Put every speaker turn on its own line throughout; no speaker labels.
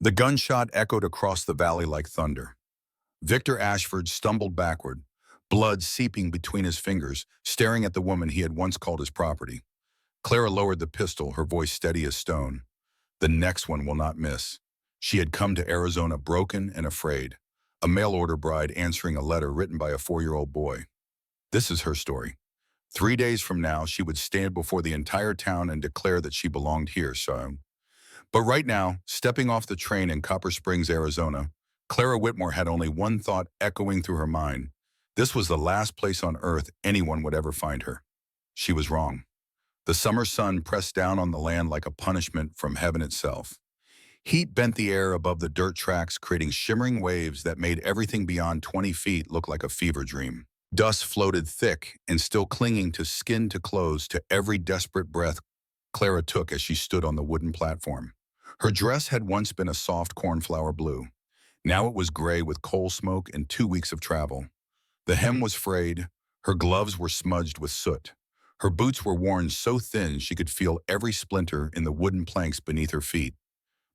The gunshot echoed across the valley like thunder. Victor Ashford stumbled backward, blood seeping between his fingers, staring at the woman he had once called his property. Clara lowered the pistol, her voice steady as stone. The next one will not miss. She had come to Arizona broken and afraid, a mail-order bride answering a letter written by a 4-year-old boy. This is her story. 3 days from now, she would stand before the entire town and declare that she belonged here, so. But right now, stepping off the train in Copper Springs, Arizona, Clara Whitmore had only one thought echoing through her mind. This was the last place on earth anyone would ever find her. She was wrong. The summer sun pressed down on the land like a punishment from heaven itself. Heat bent the air above the dirt tracks, creating shimmering waves that made everything beyond 20 feet look like a fever dream. Dust floated thick and still clinging to skin to clothes to every desperate breath Clara took as she stood on the wooden platform. Her dress had once been a soft cornflower blue. Now it was gray with coal smoke and 2 weeks of travel. The hem was frayed, her gloves were smudged with soot. Her boots were worn so thin she could feel every splinter in the wooden planks beneath her feet.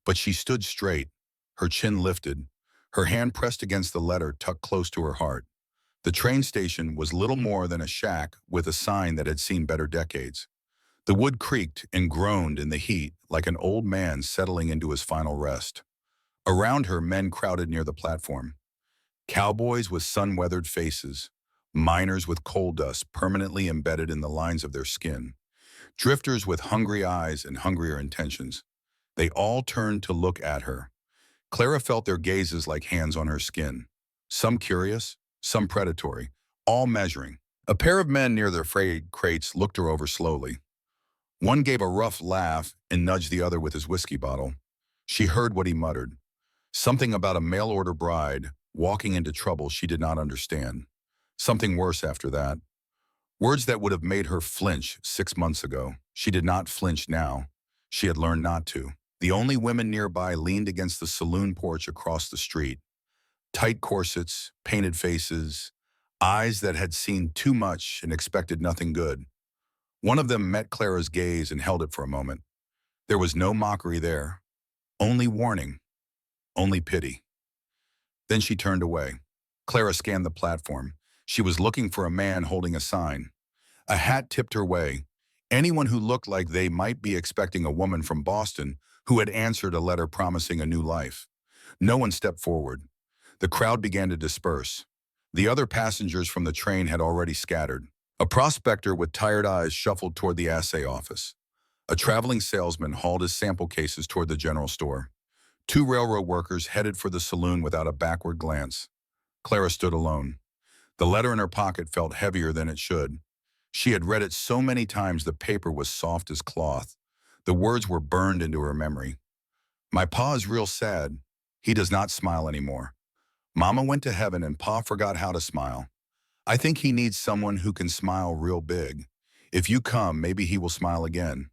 But she stood straight, her chin lifted, her hand pressed against the letter tucked close to her heart. The train station was little more than a shack with a sign that had seen better decades. The wood creaked and groaned in the heat like an old man settling into his final rest. Around her, men crowded near the platform. Cowboys with sun-weathered faces, miners with coal dust permanently embedded in the lines of their skin, drifters with hungry eyes and hungrier intentions. They all turned to look at her. Clara felt their gazes like hands on her skin. Some curious, some predatory, all measuring. A pair of men near their freight crates looked her over slowly. One gave a rough laugh and nudged the other with his whiskey bottle. She heard what he muttered. Something about a mail-order bride walking into trouble she did not understand. Something worse after that. Words that would have made her flinch 6 months ago. She did not flinch now. She had learned not to. The only women nearby leaned against the saloon porch across the street. Tight corsets, painted faces, eyes that had seen too much and expected nothing good. One of them met Clara's gaze and held it for a moment. There was no mockery there. Only warning. Only pity. Then she turned away. Clara scanned the platform. She was looking for a man holding a sign. A hat tipped her way. Anyone who looked like they might be expecting a woman from Boston who had answered a letter promising a new life. No one stepped forward. The crowd began to disperse. The other passengers from the train had already scattered. A prospector with tired eyes shuffled toward the assay office. A traveling salesman hauled his sample cases toward the general store. 2 railroad workers headed for the saloon without a backward glance. Clara stood alone. The letter in her pocket felt heavier than it should. She had read it so many times the paper was soft as cloth. The words were burned into her memory. My pa is real sad. He does not smile anymore. Mama went to heaven and Pa forgot how to smile. I think he needs someone who can smile real big. If you come, maybe he will smile again.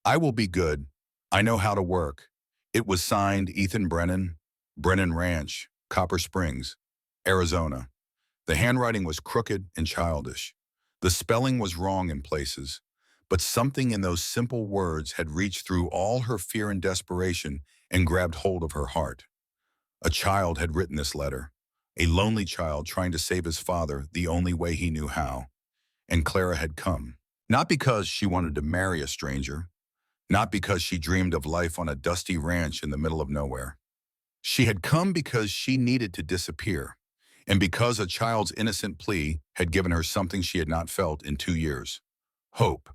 I will be good. I know how to work. It was signed Ethan Brennan, Brennan Ranch, Copper Springs, Arizona. The handwriting was crooked and childish. The spelling was wrong in places, but something in those simple words had reached through all her fear and desperation and grabbed hold of her heart. A child had written this letter, a lonely child trying to save his father the only way he knew how. And Clara had come, not because she wanted to marry a stranger, not because she dreamed of life on a dusty ranch in the middle of nowhere. She had come because she needed to disappear, and because a child's innocent plea had given her something she had not felt in 2 years, hope.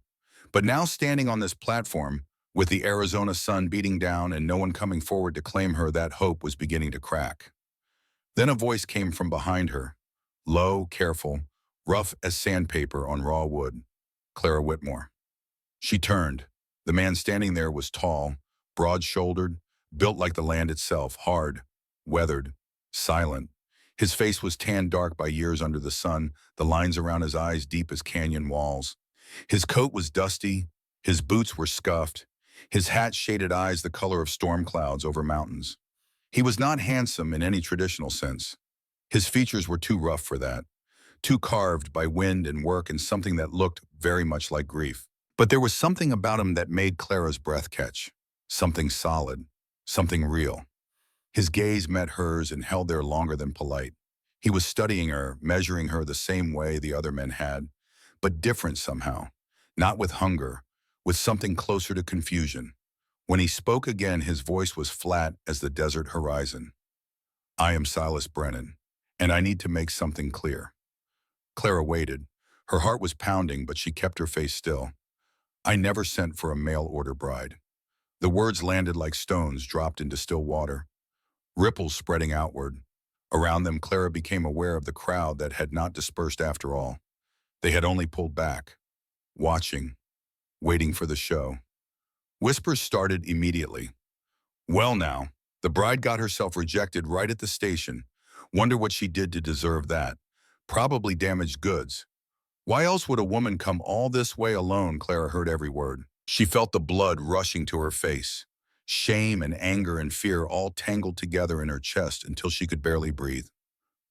But now standing on this platform, with the Arizona sun beating down and no one coming forward to claim her, that hope was beginning to crack. Then a voice came from behind her, low, careful, rough as sandpaper on raw wood. Clara Whitmore. She turned. The man standing there was tall, broad-shouldered, built like the land itself, hard, weathered, silent. His face was tanned dark by years under the sun, the lines around his eyes deep as canyon walls. His coat was dusty, his boots were scuffed, his hat shaded eyes the color of storm clouds over mountains. He was not handsome in any traditional sense. His features were too rough for that, too carved by wind and work and something that looked very much like grief. But there was something about him that made Clara's breath catch. Something solid, something real. His gaze met hers and held there longer than polite. He was studying her, measuring her the same way the other men had, but different somehow. Not with hunger, with something closer to confusion. When he spoke again, his voice was flat as the desert horizon. I am Silas Brennan, and I need to make something clear. Clara waited. Her heart was pounding, but she kept her face still. I never sent for a mail-order bride. The words landed like stones dropped into still water, ripples spreading outward. Around them, Clara became aware of the crowd that had not dispersed after all. They had only pulled back, watching, waiting for the show. Whispers started immediately. Well now, the bride got herself rejected right at the station. Wonder what she did to deserve that. Probably damaged goods. Why else would a woman come all this way alone? Clara heard every word. She felt the blood rushing to her face. Shame and anger and fear all tangled together in her chest until she could barely breathe.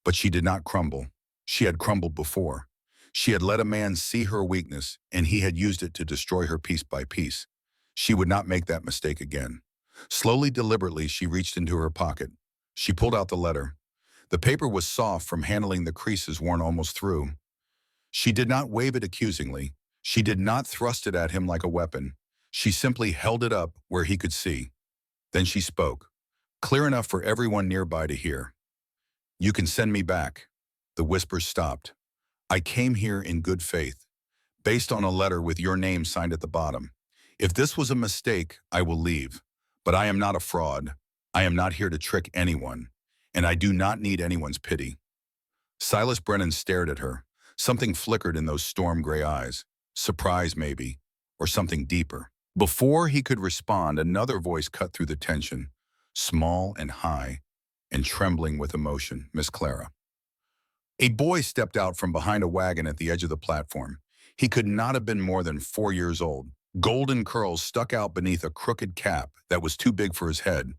But she did not crumble. She had crumbled before. She had let a man see her weakness, and he had used it to destroy her piece by piece. She would not make that mistake again. Slowly, deliberately, she reached into her pocket. She pulled out the letter. The paper was soft from handling the creases worn almost through. She did not wave it accusingly. She did not thrust it at him like a weapon. She simply held it up where he could see. Then she spoke, clear enough for everyone nearby to hear. You can send me back. The whispers stopped. I came here in good faith, based on a letter with your name signed at the bottom. If this was a mistake, I will leave. But I am not a fraud. I am not here to trick anyone, and I do not need anyone's pity. Silas Brennan stared at her. Something flickered in those storm-gray eyes. Surprise, maybe, or something deeper. Before he could respond, another voice cut through the tension, small and high, and trembling with emotion. Miss Clara. A boy stepped out from behind a wagon at the edge of the platform. He could not have been more than 4 years old. Golden curls stuck out beneath a crooked cap that was too big for his head.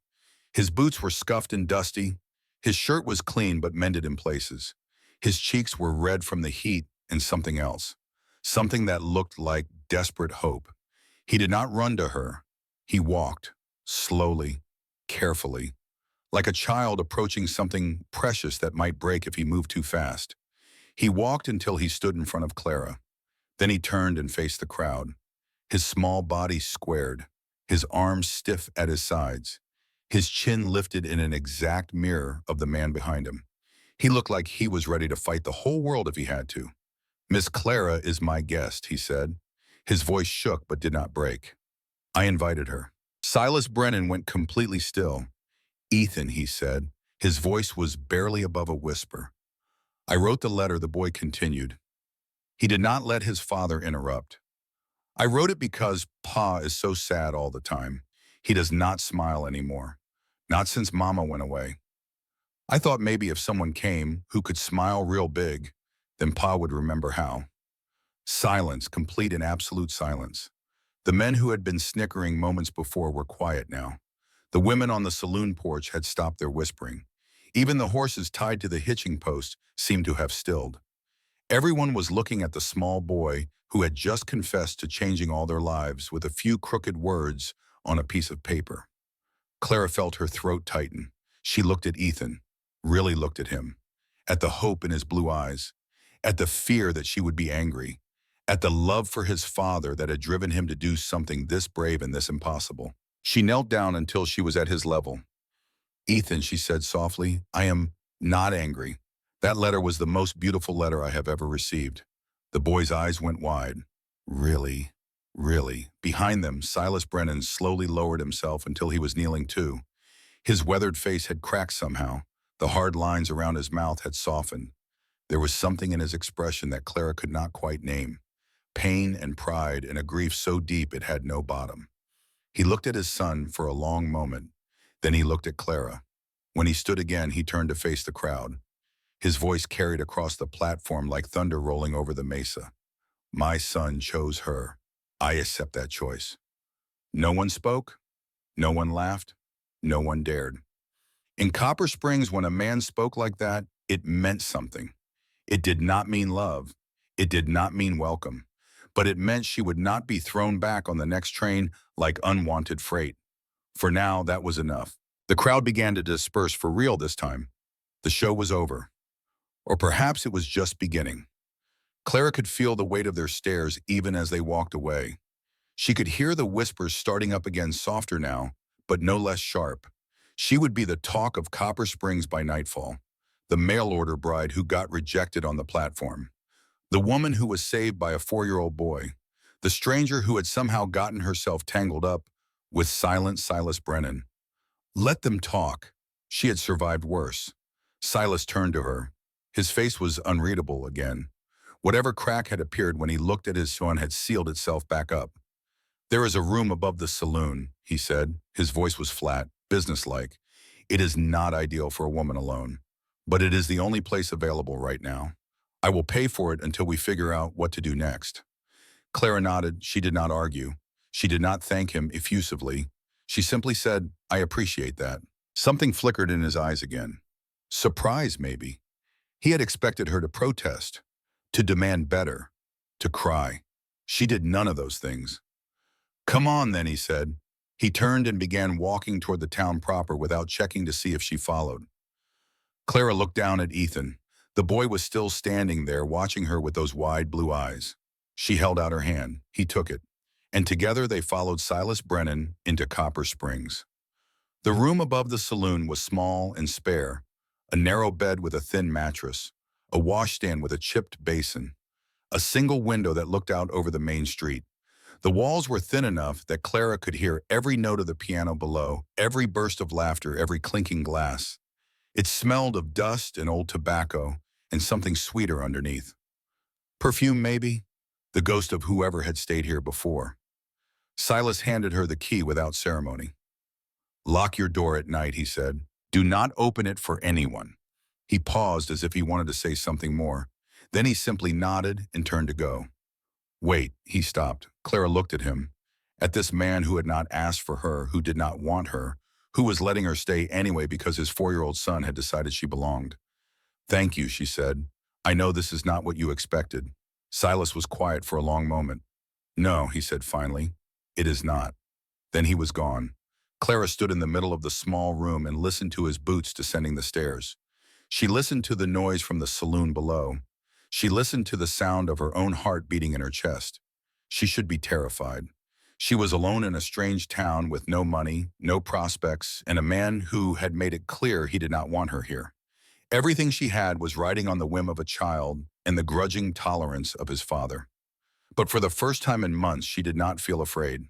His boots were scuffed and dusty. His shirt was clean but mended in places. His cheeks were red from the heat and something else. Something that looked like desperate hope. He did not run to her. He walked, slowly, carefully, like a child approaching something precious that might break if he moved too fast. He walked until he stood in front of Clara. Then he turned and faced the crowd. His small body squared, his arms stiff at his sides, his chin lifted in an exact mirror of the man behind him. He looked like he was ready to fight the whole world if he had to. Miss Clara is my guest, he said. His voice shook but did not break. I invited her. Silas Brennan went completely still. Ethan, he said. His voice was barely above a whisper. I wrote the letter, the boy continued. He did not let his father interrupt. I wrote it because Pa is so sad all the time. He does not smile anymore. Not since Mama went away. I thought maybe if someone came who could smile real big, then Pa would remember how. Silence, complete and absolute silence. The men who had been snickering moments before were quiet now. The women on the saloon porch had stopped their whispering. Even the horses tied to the hitching post seemed to have stilled. Everyone was looking at the small boy who had just confessed to changing all their lives with a few crooked words on a piece of paper. Clara felt her throat tighten. She looked at Ethan, really looked at him, at the hope in his blue eyes, at the fear that she would be angry, at the love for his father that had driven him to do something this brave and this impossible. She knelt down until she was at his level. Ethan, she said softly, I am not angry. That letter was the most beautiful letter I have ever received. The boy's eyes went wide. Really, really. Behind them, Silas Brennan slowly lowered himself until he was kneeling too. His weathered face had cracked somehow. The hard lines around his mouth had softened. There was something in his expression that Clara could not quite name. Pain and pride and a grief so deep it had no bottom. He looked at his son for a long moment. Then he looked at Clara. When he stood again, he turned to face the crowd. His voice carried across the platform like thunder rolling over the mesa. My son chose her. I accept that choice. No one spoke. No one laughed. No one dared. In Copper Springs, when a man spoke like that, it meant something. It did not mean love. It did not mean welcome. But it meant she would not be thrown back on the next train like unwanted freight. For now, that was enough. The crowd began to disperse for real this time. The show was over. Or perhaps it was just beginning. Clara could feel the weight of their stares even as they walked away. She could hear the whispers starting up again, softer now, but no less sharp. She would be the talk of Copper Springs by nightfall, the mail-order bride who got rejected on the platform, the woman who was saved by a 4-year-old boy, the stranger who had somehow gotten herself tangled up with silent Silas Brennan. Let them talk. She had survived worse. Silas turned to her. His face was unreadable again. Whatever crack had appeared when he looked at his son had sealed itself back up. "There is a room above the saloon," he said. His voice was flat, businesslike. "It is not ideal for a woman alone, but it is the only place available right now. I will pay for it until we figure out what to do next." Clara nodded. She did not argue. She did not thank him effusively. She simply said, "I appreciate that." Something flickered in his eyes again. Surprise, maybe. He had expected her to protest, to demand better, to cry. She did none of those things. "Come on, then," he said. He turned and began walking toward the town proper without checking to see if she followed. Clara looked down at Ethan. The boy was still standing there, watching her with those wide blue eyes. She held out her hand. He took it. And together they followed Silas Brennan into Copper Springs. The room above the saloon was small and spare, a narrow bed with a thin mattress, a washstand with a chipped basin, a single window that looked out over the main street. The walls were thin enough that Clara could hear every note of the piano below, every burst of laughter, every clinking glass. It smelled of dust and old tobacco and something sweeter underneath. Perfume, maybe? The ghost of whoever had stayed here before. Silas handed her the key without ceremony. "Lock your door at night," he said. "Do not open it for anyone." He paused as if he wanted to say something more. Then he simply nodded and turned to go. "Wait," he stopped. Clara looked at him, at this man who had not asked for her, who did not want her, who was letting her stay anyway because his 4-year-old son had decided she belonged. "Thank you," she said. "I know this is not what you expected." Silas was quiet for a long moment. "No," he said finally, "it is not." Then he was gone. Clara stood in the middle of the small room and listened to his boots descending the stairs. She listened to the noise from the saloon below. She listened to the sound of her own heart beating in her chest. She should be terrified. She was alone in a strange town with no money, no prospects, and a man who had made it clear he did not want her here. Everything she had was riding on the whim of a child and the grudging tolerance of his father. But for the first time in months, she did not feel afraid.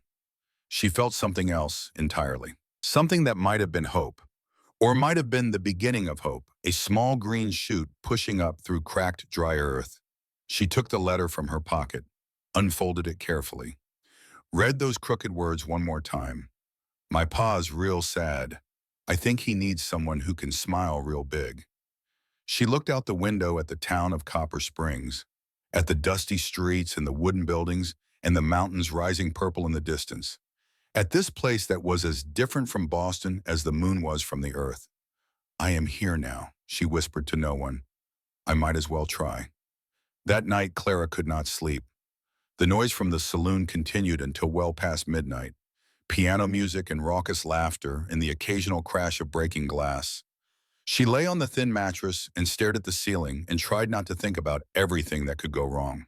She felt something else entirely. Something that might have been hope, or might have been the beginning of hope, a small green shoot pushing up through cracked, dry earth. She took the letter from her pocket, unfolded it carefully, read those crooked words one more time. "My pa's real sad. I think he needs someone who can smile real big." She looked out the window at the town of Copper Springs, at the dusty streets and the wooden buildings and the mountains rising purple in the distance. At this place that was as different from Boston as the moon was from the earth. "I am here now," she whispered to no one. "I might as well try." That night, Clara could not sleep. The noise from the saloon continued until well past midnight. Piano music and raucous laughter and the occasional crash of breaking glass. She lay on the thin mattress and stared at the ceiling and tried not to think about everything that could go wrong.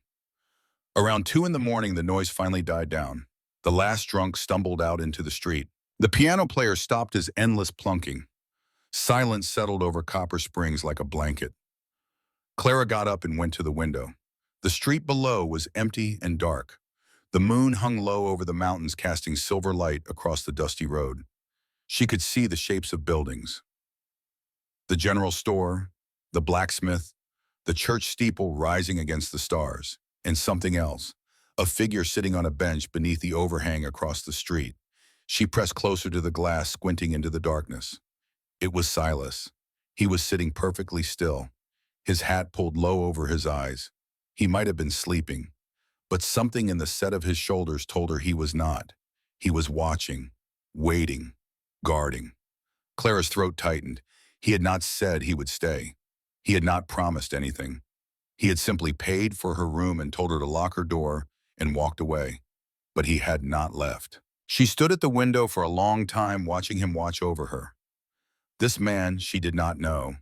Around 2 in the morning, the noise finally died down. The last drunk stumbled out into the street. The piano player stopped his endless plunking. Silence settled over Copper Springs like a blanket. Clara got up and went to the window. The street below was empty and dark. The moon hung low over the mountains, casting silver light across the dusty road. She could see the shapes of buildings. The general store, the blacksmith, the church steeple rising against the stars, and something else. A figure sitting on a bench beneath the overhang across the street. She pressed closer to the glass, squinting into the darkness. It was Silas. He was sitting perfectly still, his hat pulled low over his eyes. He might have been sleeping, but something in the set of his shoulders told her he was not. He was watching, waiting, guarding. Clara's throat tightened. He had not said he would stay. He had not promised anything. He had simply paid for her room and told her to lock her door and walked away, but he had not left. She stood at the window for a long time, watching him watch over her. This man she did not know,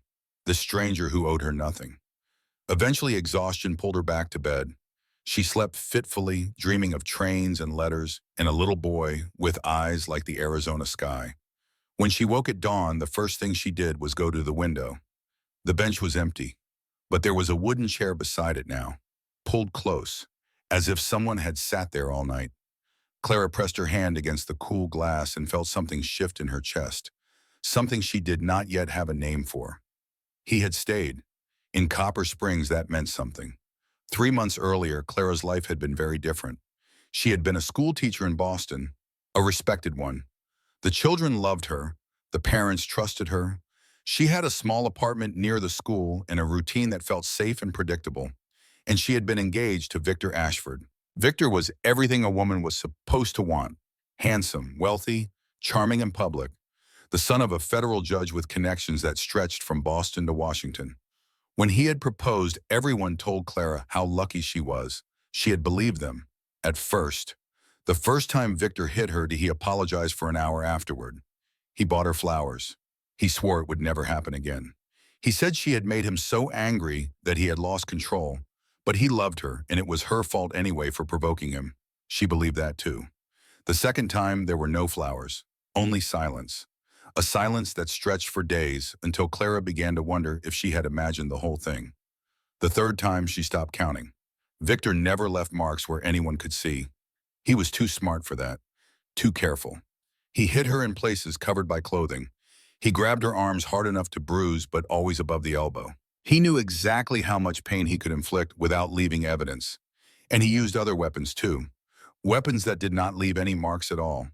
this stranger who owed her nothing. Eventually, exhaustion pulled her back to bed. She slept fitfully, dreaming of trains and letters and a little boy with eyes like the Arizona sky. When she woke at dawn, the first thing she did was go to the window. The bench was empty, but there was a wooden chair beside it now, pulled close, as if someone had sat there all night. Clara pressed her hand against the cool glass and felt something shift in her chest, something she did not yet have a name for. He had stayed. In Copper Springs, that meant something. 3 months earlier, Clara's life had been very different. She had been a school teacher in Boston, a respected one. The children loved her. The parents trusted her. She had a small apartment near the school and a routine that felt safe and predictable. And she had been engaged to Victor Ashford. Victor was everything a woman was supposed to want. Handsome, wealthy, charming in public. The son of a federal judge with connections that stretched from Boston to Washington. When he had proposed, everyone told Clara how lucky she was. She had believed them. At first. The first time Victor hit her, he apologized for an hour afterward. He bought her flowers. He swore it would never happen again. He said she had made him so angry that he had lost control, but he loved her, and it was her fault anyway for provoking him. She believed that too. The second time, there were no flowers, only silence. A silence that stretched for days until Clara began to wonder if she had imagined the whole thing. The third time, she stopped counting. Victor never left marks where anyone could see. He was too smart for that, too careful. He hit her in places covered by clothing. He grabbed her arms hard enough to bruise, but always above the elbow. He knew exactly how much pain he could inflict without leaving evidence. And he used other weapons too. Weapons that did not leave any marks at all.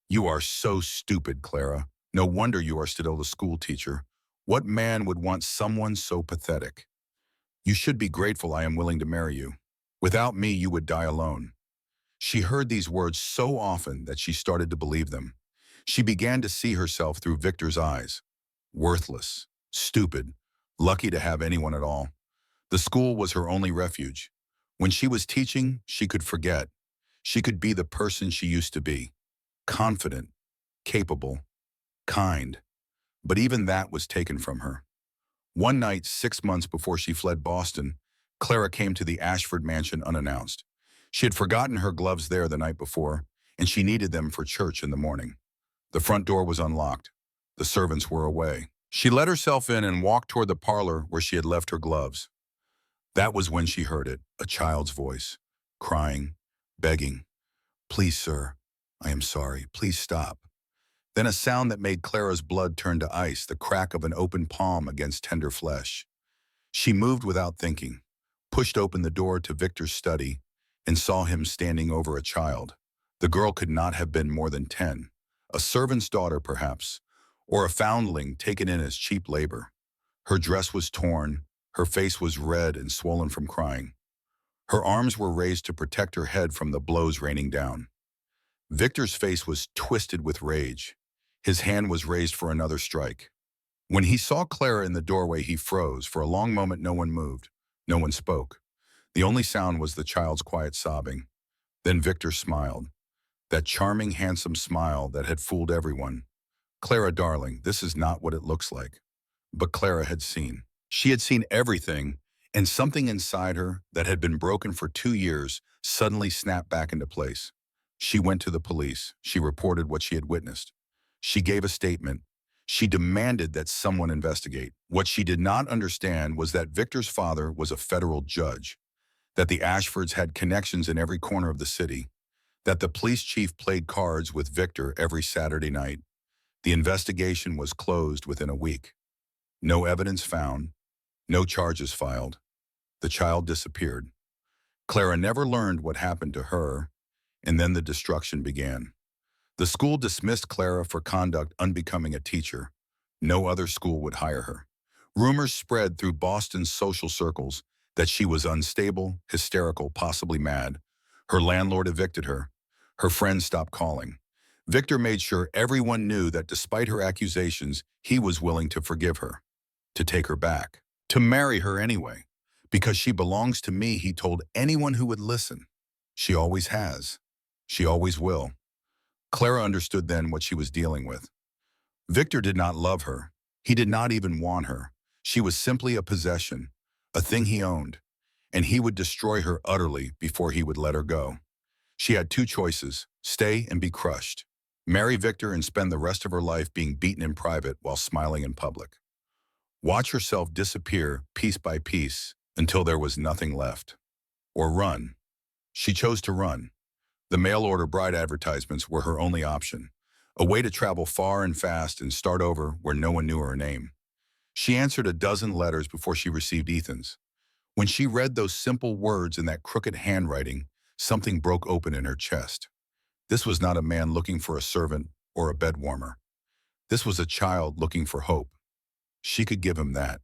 You are so stupid, Clara. No wonder you are still a school teacher. What man would want someone so pathetic? You should be grateful I am willing to marry you. Without me, you would die alone. She heard these words so often that she started to believe them. She began to see herself through Victor's eyes. Worthless, stupid, lucky to have anyone at all. The school was her only refuge. When she was teaching, she could forget. She could be the person she used to be. Confident, capable, kind. But even that was taken from her. One night, 6 months before she fled Boston, Clara came to the Ashford mansion unannounced. She had forgotten her gloves there the night before, and she needed them for church in the morning. The front door was unlocked. The servants were away. She let herself in and walked toward the parlor where she had left her gloves. That was when she heard it, a child's voice, crying, begging, "Please, sir, I am sorry. Please stop." Then a sound that made Clara's blood turn to ice, the crack of an open palm against tender flesh. She moved without thinking, pushed open the door to Victor's study, and saw him standing over a child. The girl could not have been more than 10, a servant's daughter perhaps, or a foundling taken in as cheap labor. Her dress was torn, her face was red and swollen from crying. Her arms were raised to protect her head from the blows raining down. Victor's face was twisted with rage. His hand was raised for another strike. When he saw Clara in the doorway, he froze. For a long moment, no one moved. No one spoke. The only sound was the child's quiet sobbing. Then Victor smiled. That charming, handsome smile that had fooled everyone. "Clara, darling, this is not what it looks like." But Clara had seen. She had seen everything, and something inside her that had been broken for 2 years suddenly snapped back into place. She went to the police. She reported what she had witnessed. She gave a statement. She demanded that someone investigate. What she did not understand was that Victor's father was a federal judge, that the Ashfords had connections in every corner of the city, that the police chief played cards with Victor every Saturday night. The investigation was closed within a week. No evidence found, no charges filed. The child disappeared. Clara never learned what happened to her, and then the destruction began. The school dismissed Clara for conduct unbecoming a teacher. No other school would hire her. Rumors spread through Boston's social circles that she was unstable, hysterical, possibly mad. Her landlord evicted her. Her friends stopped calling. Victor made sure everyone knew that despite her accusations, he was willing to forgive her, to take her back, to marry her anyway. Because she belongs to me, he told anyone who would listen. She always has. She always will. Clara understood then what she was dealing with. Victor did not love her. He did not even want her. She was simply a possession, a thing he owned, and he would destroy her utterly before he would let her go. She had two choices: stay and be crushed, marry Victor and spend the rest of her life being beaten in private while smiling in public. Watch herself disappear piece by piece until there was nothing left. Or run. She chose to run. The mail-order bride advertisements were her only option, a way to travel far and fast and start over where no one knew her name. She answered a dozen letters before she received Ethan's. When she read those simple words in that crooked handwriting, something broke open in her chest. This was not a man looking for a servant or a bed warmer. This was a child looking for hope. She could give him that.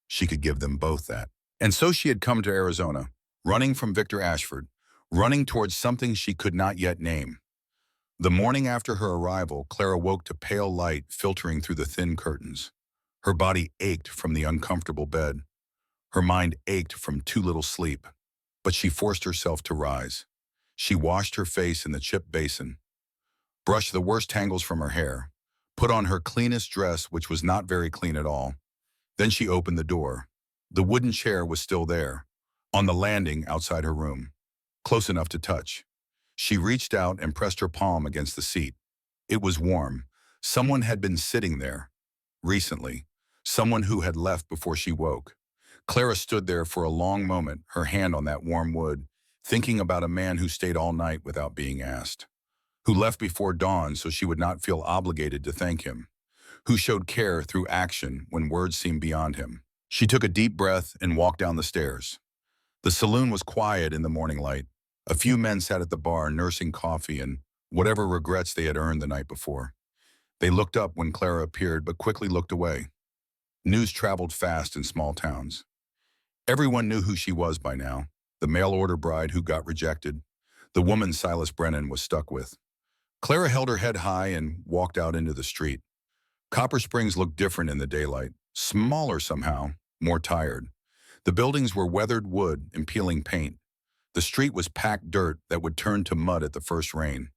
She could give them both that. And so she had come to Arizona, running from Victor Ashford, running towards something she could not yet name. The morning after her arrival, Clara woke to pale light filtering through the thin curtains. Her body ached from the uncomfortable bed. Her mind ached from too little sleep. But she forced herself to rise. She washed her face in the chip basin, brushed the worst tangles from her hair, put on her cleanest dress, which was not very clean at all. Then she opened the door. The wooden chair was still there, on the landing outside her room, close enough to touch. She reached out and pressed her palm against the seat. It was warm. Someone had been sitting there, recently, someone who had left before she woke. Clara stood there for a long moment, her hand on that warm wood, thinking about a man who stayed all night without being asked, who left before dawn so she would not feel obligated to thank him, who showed care through action when words seemed beyond him. She took a deep breath and walked down the stairs. The saloon was quiet in the morning light. A few men sat at the bar nursing coffee and whatever regrets they had earned the night before. They looked up when Clara appeared, but quickly looked away. News traveled fast in small towns. Everyone knew who she was by now, the mail-order bride who got rejected, the woman Silas Brennan was stuck with. Clara held her head high and walked out into the street. Copper Springs looked different in the daylight, smaller somehow, more tired. The buildings were weathered wood and peeling paint. The street was packed dirt that would turn to mud at the first rain.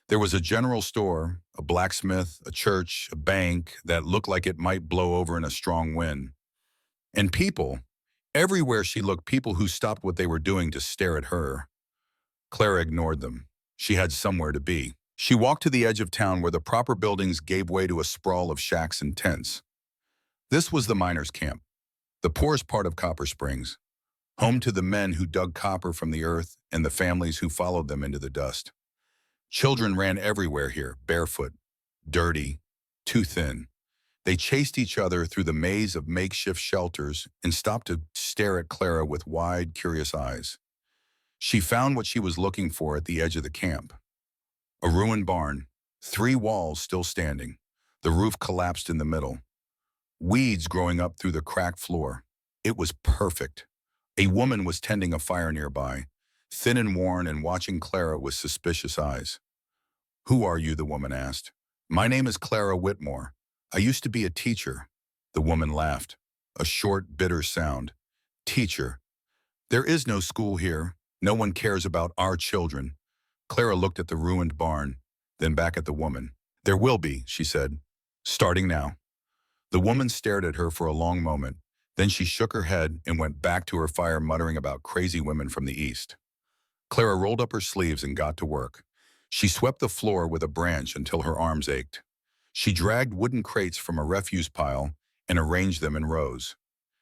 There was a general store, a blacksmith, a church, a bank that looked like it might blow over in a strong wind. And people. Everywhere she looked, people who stopped what they were doing to stare at her. Clara ignored them. She had somewhere to be. She walked to the edge of town where the proper buildings gave way to a sprawl of shacks and tents. This was the miners' camp, the poorest part of Copper Springs, home to the men who dug copper from the earth and the families who followed them into the dust. Children ran everywhere here, barefoot, dirty, too thin. They chased each other through the maze of makeshift shelters and stopped to stare at Clara with wide, curious eyes. She found what she was looking for at the edge of the camp. A ruined barn, 3 walls still standing. The roof collapsed in the middle. Weeds growing up through the cracked floor. It was perfect. A woman was tending a fire nearby, thin and worn and watching Clara with suspicious eyes. "Who are you?" the woman asked. "My name is Clara Whitmore. I used to be a teacher." The woman laughed, a short, bitter sound. "Teacher. There is no school here. No one cares about our children." Clara looked at the ruined barn, then back at the woman. "There will be," she said, "starting now." The woman stared at her for a long moment. Then she shook her head and went back to her fire, muttering about crazy women from the east. Clara rolled up her sleeves and got to work. She swept the floor with a branch until her arms ached. She dragged wooden crates from a refuse pile and arranged them in rows.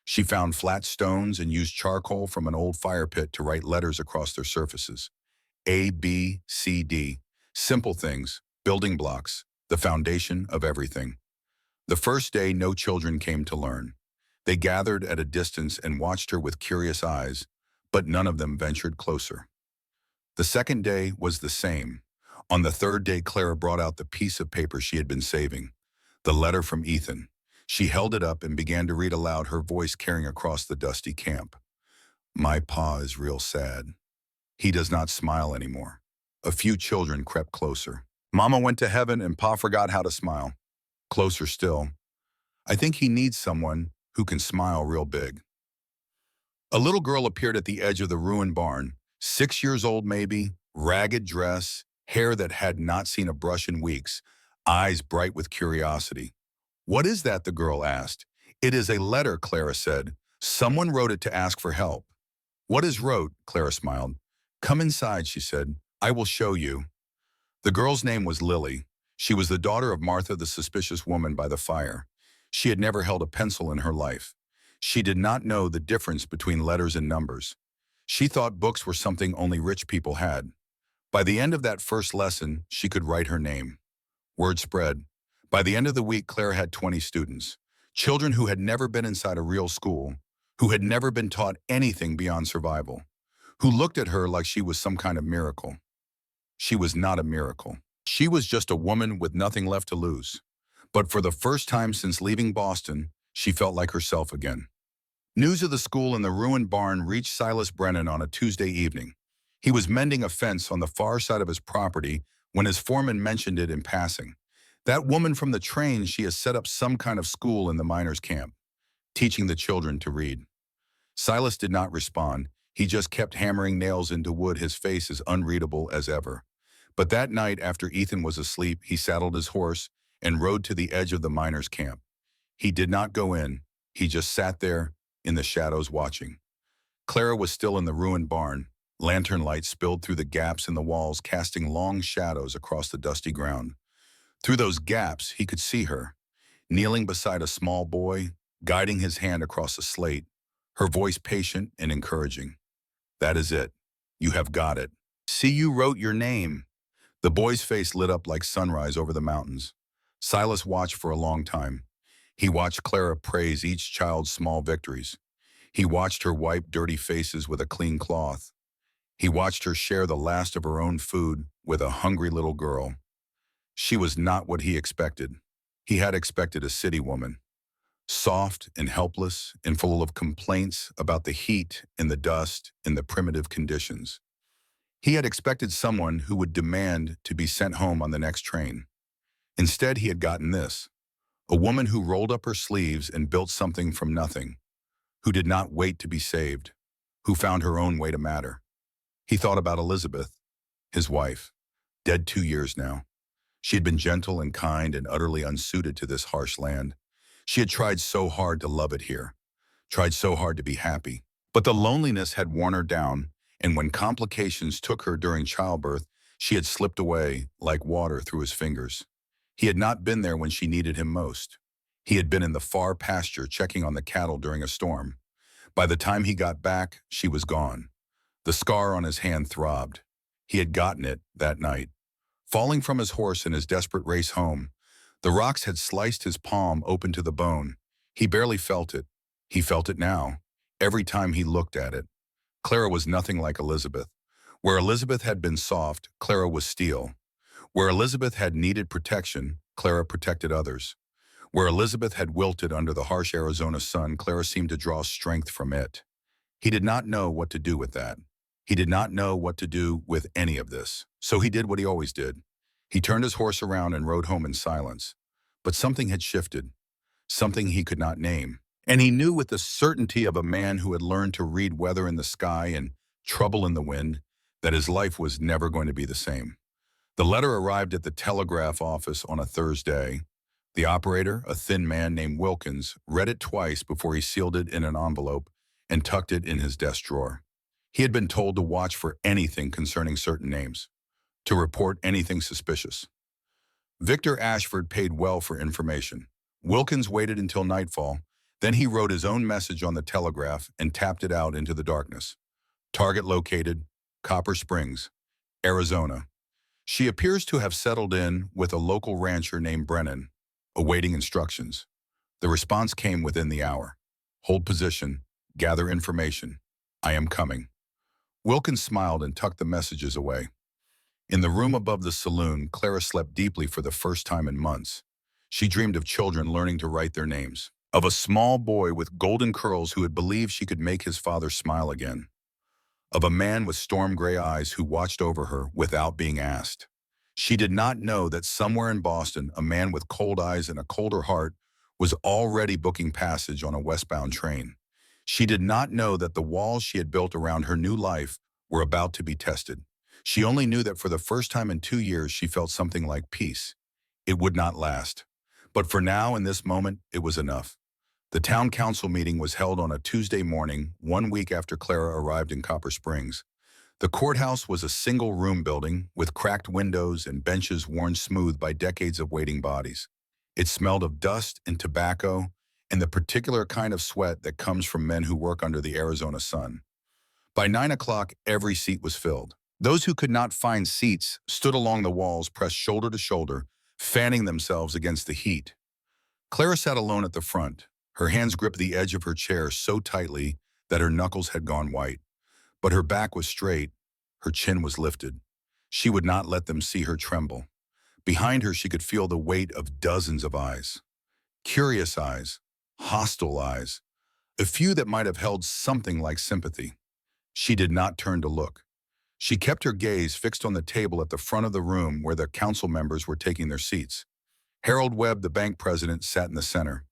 She found flat stones and used charcoal from an old fire pit to write letters across their surfaces. A, B, C, D. Simple things, building blocks, the foundation of everything. The first day, no children came to learn. They gathered at a distance and watched her with curious eyes, but none of them ventured closer. The second day was the same. On the third day, Clara brought out the piece of paper she had been saving, the letter from Ethan. She held it up and began to read aloud, her voice carrying across the dusty camp. "My pa is real sad. He does not smile anymore." A few children crept closer. "Mama went to heaven and Pa forgot how to smile." Closer still. "I think he needs someone who can smile real big." A little girl appeared at the edge of the ruined barn, 6 years old maybe, ragged dress, hair that had not seen a brush in weeks, eyes bright with curiosity. "What is that?" the girl asked. "It is a letter," Clara said. "Someone wrote it to ask for help." "What is wrote?" Clara smiled. "Come inside," she said. "I will show you." The girl's name was Lily. She was the daughter of Martha, the suspicious woman by the fire. She had never held a pencil in her life. She did not know the difference between letters and numbers. She thought books were something only rich people had. By the end of that first lesson, she could write her name. Word spread. By the end of the week, Claire had 20 students. Children who had never been inside a real school, who had never been taught anything beyond survival, who looked at her like she was some kind of miracle. She was not a miracle. She was just a woman with nothing left to lose. But for the first time since leaving Boston, she felt like herself again. News of the school and the ruined barn reached Silas Brennan on a Tuesday evening. He was mending a fence on the far side of his property when his foreman mentioned it in passing. That woman from the train, she has set up some kind of school in the miners' camp, teaching the children to read. Silas did not respond. He just kept hammering nails into wood, his face as unreadable as ever. But that night, after Ethan was asleep, he saddled his horse and rode to the edge of the miners' camp. He did not go in. He just sat there in the shadows watching. Clara was still in the ruined barn. Lantern light spilled through the gaps in the walls, casting long shadows across the dusty ground. Through those gaps, he could see her, kneeling beside a small boy, guiding his hand across a slate, her voice patient and encouraging. "That is it. You have got it. See, you wrote your name." The boy's face lit up like sunrise over the mountains. Silas watched for a long time. He watched Clara praise each child's small victories. He watched her wipe dirty faces with a clean cloth. He watched her share the last of her own food with a hungry little girl. She was not what he expected. He had expected a city woman, soft and helpless and full of complaints about the heat and the dust and the primitive conditions. He had expected someone who would demand to be sent home on the next train. Instead, he had gotten this: a woman who rolled up her sleeves and built something from nothing, who did not wait to be saved, who found her own way to matter. He thought about Elizabeth, his wife, dead 2 years now. She had been gentle and kind and utterly unsuited to this harsh land. She had tried so hard to love it here, tried so hard to be happy. But the loneliness had worn her down, and when complications took her during childbirth, she had slipped away like water through his fingers. He had not been there when she needed him most. He had been in the far pasture checking on the cattle during a storm. By the time he got back, she was gone. The scar on his hand throbbed. He had gotten it that night. Falling from his horse in his desperate race home, the rocks had sliced his palm open to the bone. He barely felt it. He felt it now, every time he looked at it. Clara was nothing like Elizabeth. Where Elizabeth had been soft, Clara was steel. Where Elizabeth had needed protection, Clara protected others. Where Elizabeth had wilted under the harsh Arizona sun, Clara seemed to draw strength from it. He did not know what to do with that. He did not know what to do with any of this. So he did what he always did. He turned his horse around and rode home in silence. But something had shifted, something he could not name. And he knew with the certainty of a man who had learned to read weather in the sky and trouble in the wind that his life was never going to be the same. The letter arrived at the telegraph office on a Thursday. The operator, a thin man named Wilkins, read it twice before he sealed it in an envelope and tucked it in his desk drawer. He had been told to watch for anything concerning certain names, to report anything suspicious. Victor Ashford paid well for information. Wilkins waited until nightfall. Then he wrote his own message on the telegraph and tapped it out into the darkness. Target located, Copper Springs, Arizona. She appears to have settled in with a local rancher named Brennan, awaiting instructions. The response came within the hour. Hold position, gather information. I am coming. Wilkins smiled and tucked the messages away. In the room above the saloon, Clara slept deeply for the first time in months. She dreamed of children learning to write their names, of a small boy with golden curls who had believed she could make his father smile again, of a man with storm-gray eyes who watched over her without being asked. She did not know that somewhere in Boston, a man with cold eyes and a colder heart was already booking passage on a westbound train. She did not know that the walls she had built around her new life were about to be tested. She only knew that for the first time in 2 years she felt something like peace. It would not last. But for now, in this moment, it was enough. The town council meeting was held on a Tuesday morning, 1 week after Clara arrived in Copper Springs. The courthouse was a single-room building with cracked windows and benches worn smooth by decades of waiting bodies. It smelled of dust and tobacco and the particular kind of sweat that comes from men who work under the Arizona sun. By 9 o'clock, every seat was filled. Those who could not find seats stood along the walls pressed shoulder to shoulder, fanning themselves against the heat. Clara sat alone at the front. Her hands gripped the edge of her chair so tightly that her knuckles had gone white. But her back was straight, her chin was lifted. She would not let them see her tremble. Behind her, she could feel the weight of dozens of eyes. Curious eyes, hostile eyes, a few that might have held something like sympathy. She did not turn to look. She kept her gaze fixed on the table at the front of the room where the council members were taking their seats. Harold Webb, the bank president, sat in the center.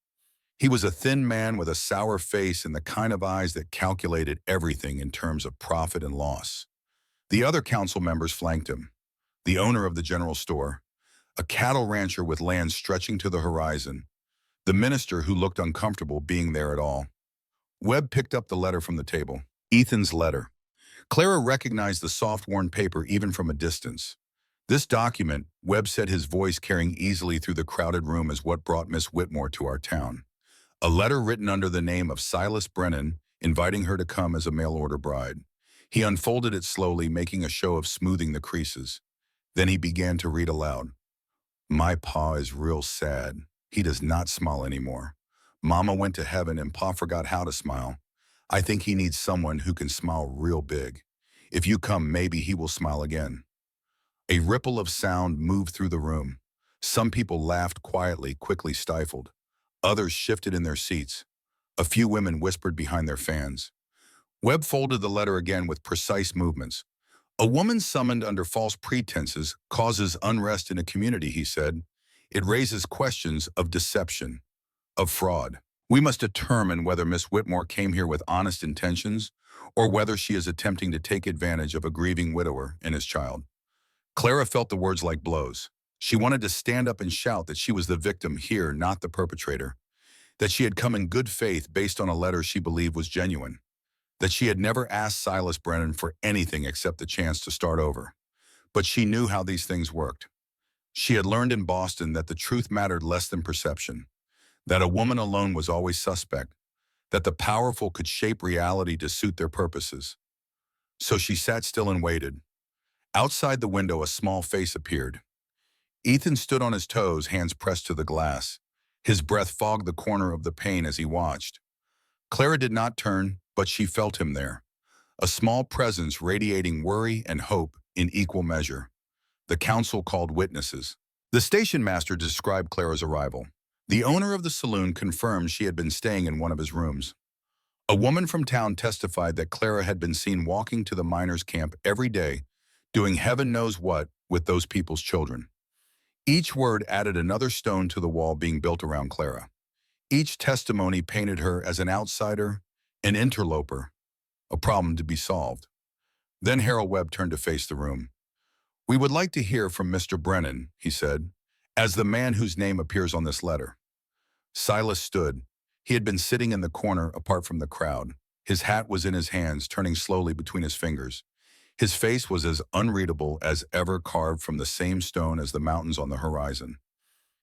He was a thin man with a sour face and the kind of eyes that calculated everything in terms of profit and loss. The other council members flanked him. The owner of the general store, a cattle rancher with land stretching to the horizon, the minister who looked uncomfortable being there at all. Webb picked up the letter from the table. Ethan's letter. Clara recognized the soft worn paper even from a distance. This document, Webb said, his voice carrying easily through the crowded room, is what brought Miss Whitmore to our town. A letter written under the name of Silas Brennan, inviting her to come as a mail-order bride. He unfolded it slowly, making a show of smoothing the creases. Then he began to read aloud. My pa is real sad. He does not smile anymore. Mama went to heaven and Pa forgot how to smile. I think he needs someone who can smile real big. If you come, maybe he will smile again. A ripple of sound moved through the room. Some people laughed quietly, quickly stifled. Others shifted in their seats. A few women whispered behind their fans. Webb folded the letter again with precise movements. A woman summoned under false pretenses causes unrest in a community, he said. It raises questions of deception, of fraud. We must determine whether Miss Whitmore came here with honest intentions or whether she is attempting to take advantage of a grieving widower and his child. Clara felt the words like blows. She wanted to stand up and shout that she was the victim here, not the perpetrator, that she had come in good faith based on a letter she believed was genuine, that she had never asked Silas Brennan for anything except the chance to start over. But she knew how these things worked. She had learned in Boston that the truth mattered less than perception, that a woman alone was always suspect, that the powerful could shape reality to suit their purposes. So she sat still and waited. Outside the window, a small face appeared. Ethan stood on his toes, hands pressed to the glass. His breath fogged the corner of the pane as he watched. Clara did not turn, but she felt him there, a small presence radiating worry and hope in equal measure. The council called witnesses. The station master described Clara's arrival. The owner of the saloon confirmed she had been staying in one of his rooms. A woman from town testified that Clara had been seen walking to the miners' camp every day, doing heaven knows what with those people's children. Each word added another stone to the wall being built around Clara. Each testimony painted her as an outsider, an interloper, a problem to be solved. Then Harold Webb turned to face the room. We would like to hear from Mr. Brennan, he said, as the man whose name appears on this letter. Silas stood. He had been sitting in the corner apart from the crowd. His hat was in his hands, turning slowly between his fingers. His face was as unreadable as ever, carved from the same stone as the mountains on the horizon.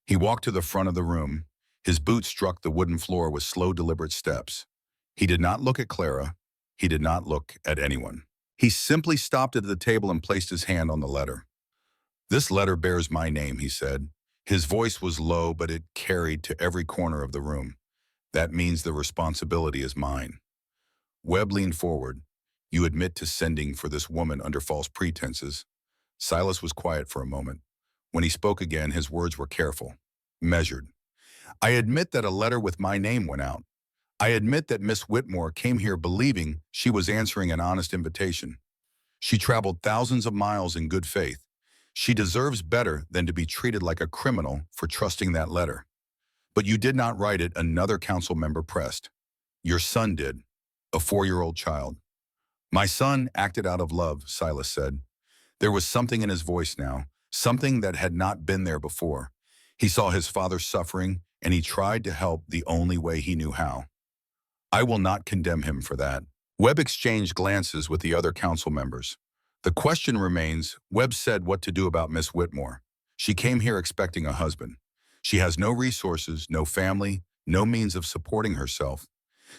He walked to the front of the room. His boots struck the wooden floor with slow, deliberate steps. He did not look at Clara. He did not look at anyone. He simply stopped at the table and placed his hand on the letter. This letter bears my name, he said. His voice was low, but it carried to every corner of the room. That means the responsibility is mine. Webb leaned forward. You admit to sending for this woman under false pretenses. Silas was quiet for a moment. When he spoke again, his words were careful, measured. I admit that a letter with my name went out. I admit that Miss Whitmore came here believing she was answering an honest invitation. She traveled thousands of miles in good faith. She deserves better than to be treated like a criminal for trusting that letter. But you did not write it, another council member pressed. Your son did, a 4-year-old child. My son acted out of love, Silas said. There was something in his voice now, something that had not been there before. He saw his father suffering, and he tried to help the only way he knew how. I will not condemn him for that. Webb exchanged glances with the other council members. The question remains, Webb said what to do about Miss Whitmore. She came here expecting a husband. She has no resources, no family, no means of supporting herself.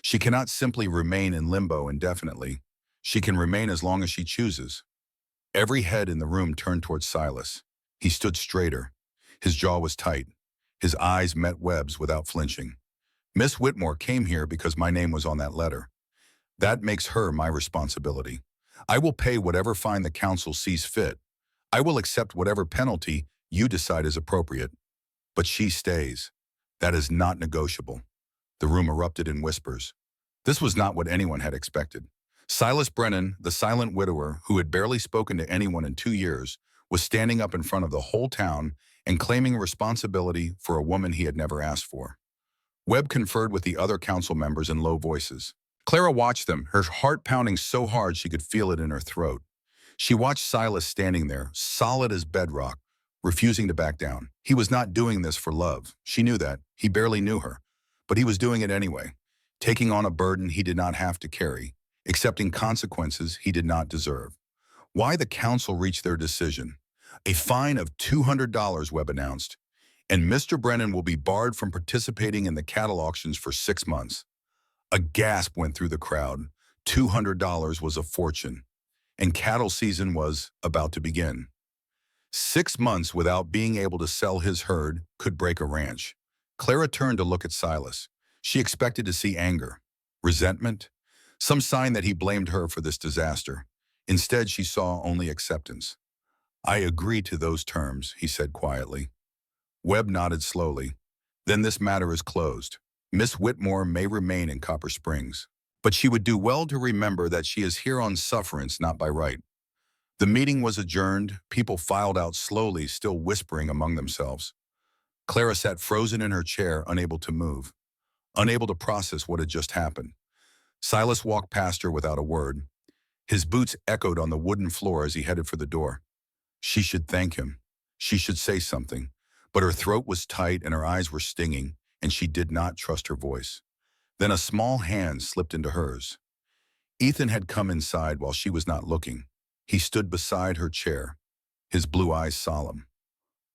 She cannot simply remain in limbo indefinitely. She can remain as long as she chooses. Every head in the room turned towards Silas. He stood straighter. His jaw was tight. His eyes met Webb's without flinching. Miss Whitmore came here because my name was on that letter. That makes her my responsibility. I will pay whatever fine the council sees fit. I will accept whatever penalty you decide is appropriate. But she stays. That is not negotiable. The room erupted in whispers. This was not what anyone had expected. Silas Brennan, the silent widower who had barely spoken to anyone in 2 years, was standing up in front of the whole town and claiming responsibility for a woman he had never asked for. Webb conferred with the other council members in low voices. Clara watched them, her heart pounding so hard she could feel it in her throat. She watched Silas standing there, solid as bedrock, refusing to back down. He was not doing this for love. She knew that. He barely knew her. But he was doing it anyway, taking on a burden he did not have to carry, accepting consequences he did not deserve. Why the council reached their decision? A fine of $200, Webb announced, and Mr. Brennan will be barred from participating in the cattle auctions for 6 months. A gasp went through the crowd. $200 was a fortune, and cattle season was about to begin. 6 months without being able to sell his herd could break a ranch. Clara turned to look at Silas. She expected to see anger, resentment, some sign that he blamed her for this disaster. Instead, she saw only acceptance. I agree to those terms, he said quietly. Webb nodded slowly. Then this matter is closed. Miss Whitmore may remain in Copper Springs, but she would do well to remember that she is here on sufferance, not by right. The meeting was adjourned. People filed out slowly, still whispering among themselves. Clara sat frozen in her chair, unable to move, unable to process what had just happened. Silas walked past her without a word. His boots echoed on the wooden floor as he headed for the door. She should thank him. She should say something, but her throat was tight and her eyes were stinging, and she did not trust her voice. Then a small hand slipped into hers. Ethan had come inside while she was not looking. He stood beside her chair, his blue eyes solemn.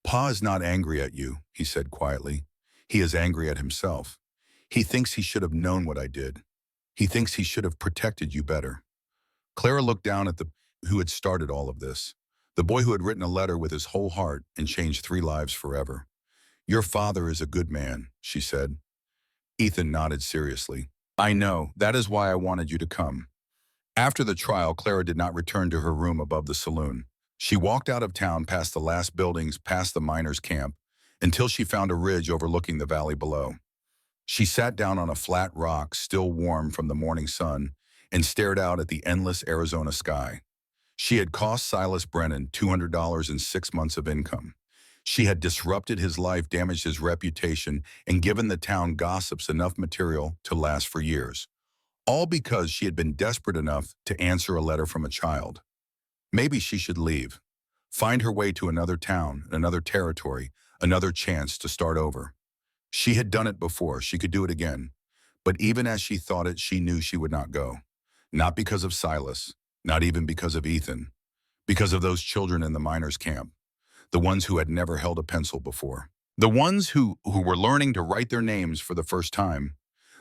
Pa is not angry at you, he said quietly. He is angry at himself. He thinks he should have known what I did. He thinks he should have protected you better. Clara looked down at the who had started all of this, the boy who had written a letter with his whole heart and changed 3 lives forever. Your father is a good man, she said. Ethan nodded seriously. I know. That is why I wanted you to come. After the trial, Clara did not return to her room above the saloon. She walked out of town past the last buildings, past the miners' camp, until she found a ridge overlooking the valley below. She sat down on a flat rock, still warm from the morning sun, and stared out at the endless Arizona sky. She had cost Silas Brennan $200 in 6 months of income. She had disrupted his life, damaged his reputation, and given the town gossips enough material to last for years. All because she had been desperate enough to answer a letter from a child. Maybe she should leave, find her way to another town, another territory, another chance to start over. She had done it before, she could do it again. But even as she thought it, she knew she would not go. Not because of Silas, not even because of Ethan, because of those children in the miners' camp, the ones who had never held a pencil before, the ones who were learning to write their names for the first time,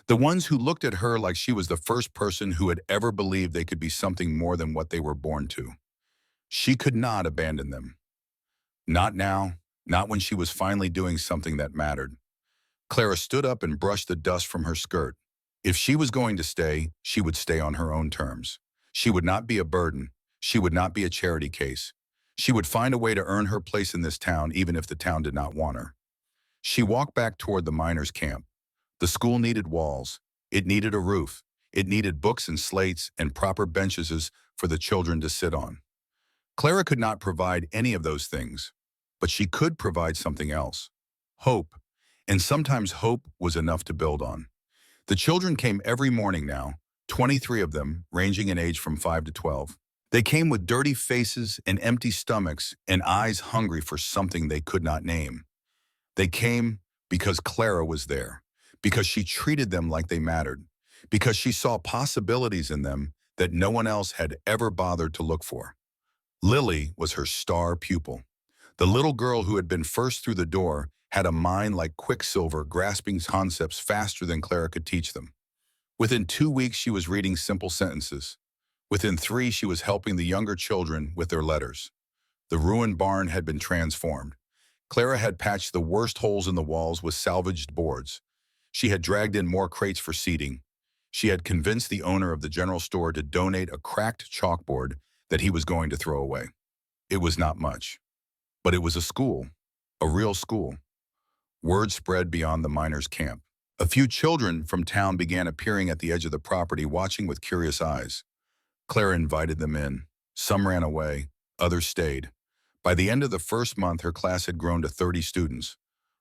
the ones who looked at her like she was the first person who had ever believed they could be something more than what they were born to. She could not abandon them. Not now, not when she was finally doing something that mattered. Clara stood up and brushed the dust from her skirt. If she was going to stay, she would stay on her own terms. She would not be a burden. She would not be a charity case. She would find a way to earn her place in this town even if the town did not want her. She walked back toward the miners' camp. The school needed walls. It needed a roof. It needed books and slates and proper benches for the children to sit on. Clara could not provide any of those things, but she could provide something else. Hope. And sometimes hope was enough to build on. The children came every morning now, 23 of them, ranging in age from 5 to 12. They came with dirty faces and empty stomachs and eyes hungry for something they could not name. They came because Clara was there, because she treated them like they mattered, because she saw possibilities in them that no one else had ever bothered to look for. Lily was her star pupil. The little girl who had been first through the door had a mind like quicksilver, grasping concepts faster than Clara could teach them. Within 2 weeks, she was reading simple sentences. Within 3, she was helping the younger children with their letters. The ruined barn had been transformed. Clara had patched the worst holes in the walls with salvaged boards. She had dragged in more crates for seating. She had convinced the owner of the general store to donate a cracked chalkboard that he was going to throw away. It was not much, but it was a school, a real school. Word spread beyond the miners' camp. A few children from town began appearing at the edge of the property, watching with curious eyes. Clara invited them in. Some ran away, others stayed. By the end of the first month, her class had grown to 30 students.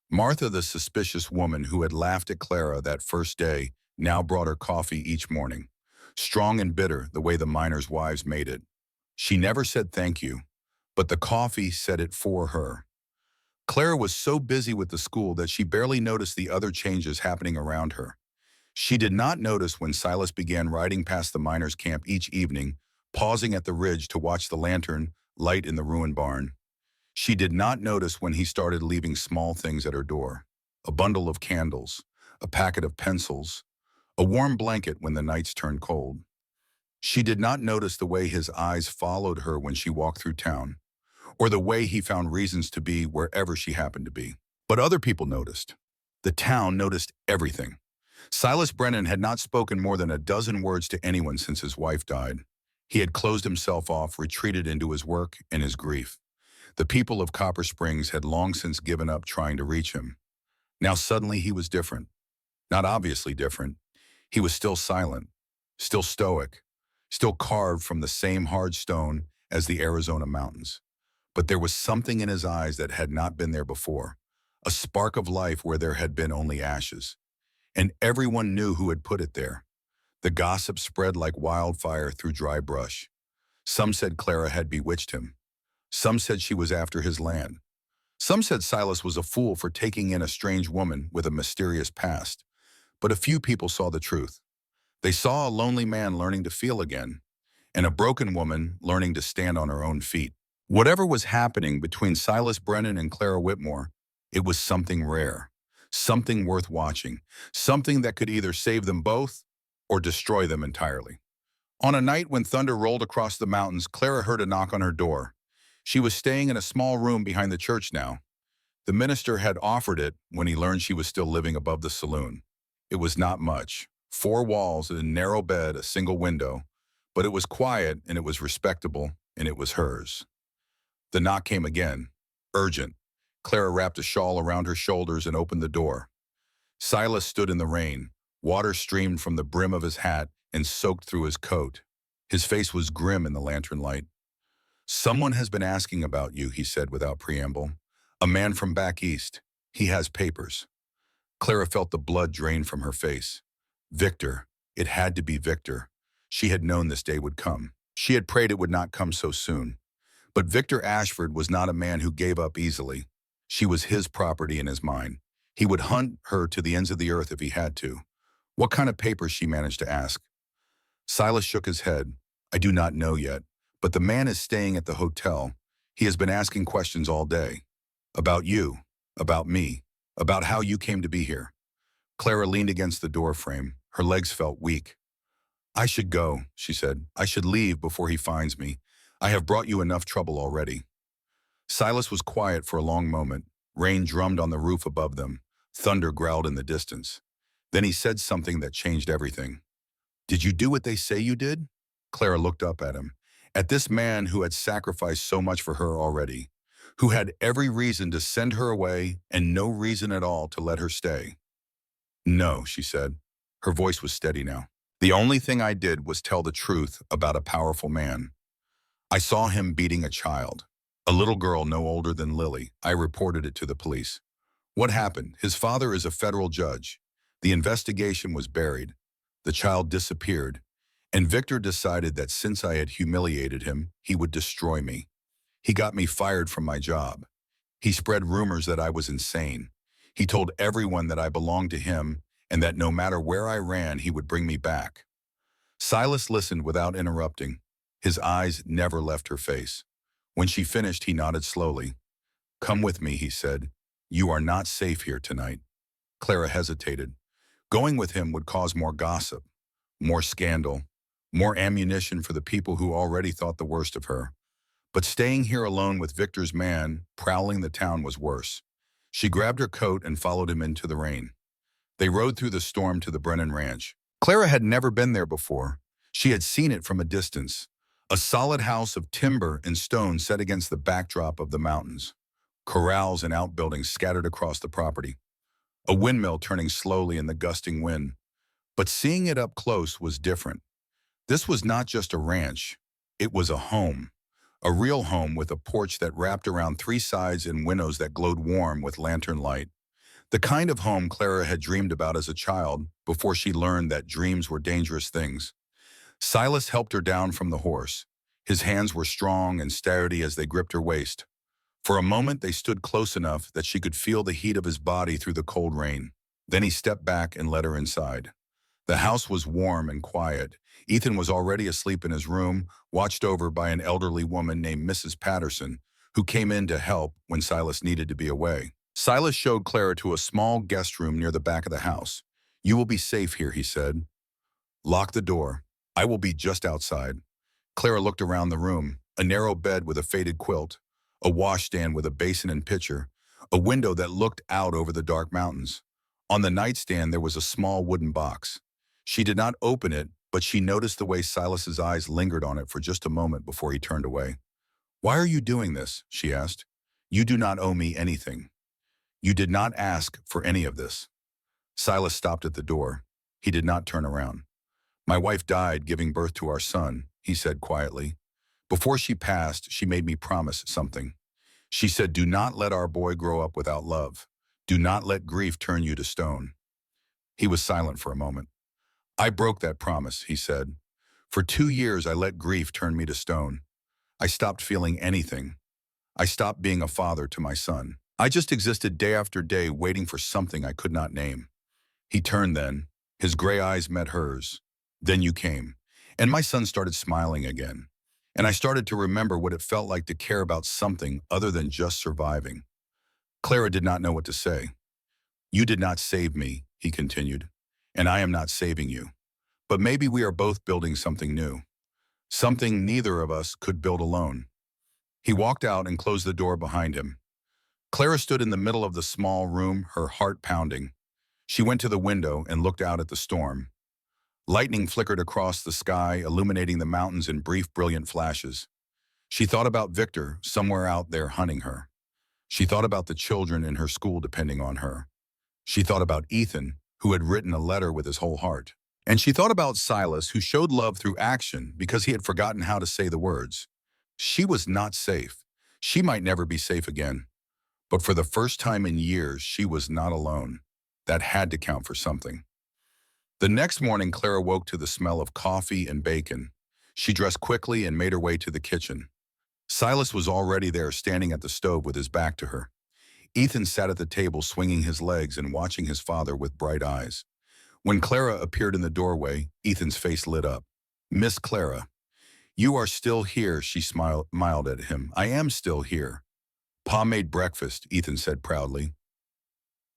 Martha, the suspicious woman who had laughed at Clara that first day, now brought her coffee each morning. Strong and bitter, the way the miners' wives made it. She never said thank you, but the coffee said it for her. Clara was so busy with the school that she barely noticed the other changes happening around her. She did not notice when Silas began riding past the miners' camp each evening, pausing at the ridge to watch the lantern light in the ruined barn. She did not notice when he started leaving small things at her door. A bundle of candles, a packet of pencils, a warm blanket when the nights turned cold. She did not notice the way his eyes followed her when she walked through town, or the way he found reasons to be wherever she happened to be. But other people noticed. The town noticed everything. Silas Brennan had not spoken more than a dozen words to anyone since his wife died. He had closed himself off, retreated into his work and his grief. The people of Copper Springs had long since given up trying to reach him. Now suddenly he was different. Not obviously different. He was still silent, still stoic, still carved from the same hard stone as the Arizona mountains. But there was something in his eyes that had not been there before, a spark of life where there had been only ashes. And everyone knew who had put it there. The gossip spread like wildfire through dry brush. Some said Clara had bewitched him. Some said she was after his land. Some said Silas was a fool for taking in a strange woman with a mysterious past. But a few people saw the truth. They saw a lonely man learning to feel again, and a broken woman learning to stand on her own feet. Whatever was happening between Silas Brennan and Clara Whitmore, it was something rare, something worth watching, something that could either save them both or destroy them entirely. On a night when thunder rolled across the mountains, Clara heard a knock on her door. She was staying in a small room behind the church now. The minister had offered it when he learned she was still living above the saloon. It was not much. 4 walls, a narrow bed, a single window. But it was quiet, and it was respectable, and it was hers. The knock came again. Urgent. Clara wrapped a shawl around her shoulders and opened the door. Silas stood in the rain. Water streamed from the brim of his hat and soaked through his coat. His face was grim in the lantern light. "Someone has been asking about you," he said without preamble. "A man from back east. He has papers." Clara felt the blood drain from her face. Victor. It had to be Victor. She had known this day would come. She had prayed it would not come so soon. But Victor Ashford was not a man who gave up easily. She was his property in his mind. He would hunt her to the ends of the earth if he had to. What kind of papers, she managed to ask. Silas shook his head. "I do not know yet, but the man is staying at the hotel. He has been asking questions all day. About you, about me, about how you came to be here." Clara leaned against the door frame. Her legs felt weak. "I should go," she said. "I should leave before he finds me. I have brought you enough trouble already." Silas was quiet for a long moment. Rain drummed on the roof above them. Thunder growled in the distance. Then he said something that changed everything. "Did you do what they say you did?" Clara looked up at him, at this man who had sacrificed so much for her already, who had every reason to send her away and no reason at all to let her stay. "No," she said. Her voice was steady now. "The only thing I did was tell the truth about a powerful man. I saw him beating a child, a little girl no older than Lily. I reported it to the police. What happened? His father is a federal judge. The investigation was buried. The child disappeared. And Victor decided that since I had humiliated him, he would destroy me. He got me fired from my job. He spread rumors that I was insane. He told everyone that I belonged to him and that no matter where I ran, he would bring me back. Silas listened without interrupting. His eyes never left her face. When she finished, he nodded slowly. "Come with me," he said. "You are not safe here tonight." Clara hesitated. Going with him would cause more gossip, more scandal, more ammunition for the people who already thought the worst of her. But staying here alone with Victor's man, prowling the town, was worse. She grabbed her coat and followed him into the rain. They rode through the storm to the Brennan Ranch. Clara had never been there before. She had seen it from a distance. A solid house of timber and stone set against the backdrop of the mountains. Corrals and outbuildings scattered across the property. A windmill turning slowly in the gusting wind. But seeing it up close was different. This was not just a ranch. It was a home. A real home with a porch that wrapped around three sides and windows that glowed warm with lantern light. The kind of home Clara had dreamed about as a child before she learned that dreams were dangerous things. Silas helped her down from the horse. His hands were strong and sturdy as they gripped her waist. For a moment they stood close enough that she could feel the heat of his body through the cold rain. Then he stepped back and led her inside. The house was warm and quiet. Ethan was already asleep in his room, watched over by an elderly woman named Mrs. Patterson, who came in to help when Silas needed to be away. Silas showed Clara to a small guest room near the back of the house. "You will be safe here," he said. "Lock the door. I will be just outside." Clara looked around the room. A narrow bed with a faded quilt, a washstand with a basin and pitcher, a window that looked out over the dark mountains. On the nightstand there was a small wooden box. She did not open it, but she noticed the way Silas's eyes lingered on it for just a moment before he turned away. "Why are you doing this?" she asked. "You do not owe me anything. You did not ask for any of this." Silas stopped at the door. He did not turn around. "My wife died giving birth to our son," he said quietly. "Before she passed, she made me promise something. She said, 'Do not let our boy grow up without love. Do not let grief turn you to stone.'" He was silent for a moment. "I broke that promise," he said. "For 2 years I let grief turn me to stone. I stopped feeling anything. I stopped being a father to my son. I just existed day after day waiting for something I could not name." He turned then. His gray eyes met hers. "Then you came, and my son started smiling again. And I started to remember what it felt like to care about something other than just surviving." Clara did not know what to say. "You did not save me," he continued, "and I am not saving you. But maybe we are both building something new. Something neither of us could build alone." He walked out and closed the door behind him. Clara stood in the middle of the small room, her heart pounding. She went to the window and looked out at the storm. Lightning flickered across the sky, illuminating the mountains in brief, brilliant flashes. She thought about Victor, somewhere out there hunting her. She thought about the children in her school depending on her. She thought about Ethan, who had written a letter with his whole heart. And she thought about Silas, who showed love through action because he had forgotten how to say the words. She was not safe. She might never be safe again. But for the first time in years, she was not alone. That had to count for something. The next morning, Clara woke to the smell of coffee and bacon. She dressed quickly and made her way to the kitchen. Silas was already there, standing at the stove with his back to her. Ethan sat at the table, swinging his legs and watching his father with bright eyes. When Clara appeared in the doorway, Ethan's face lit up. "Miss Clara, you are still here," she smiled at him. "I am still here." "Pa made breakfast," Ethan said proudly.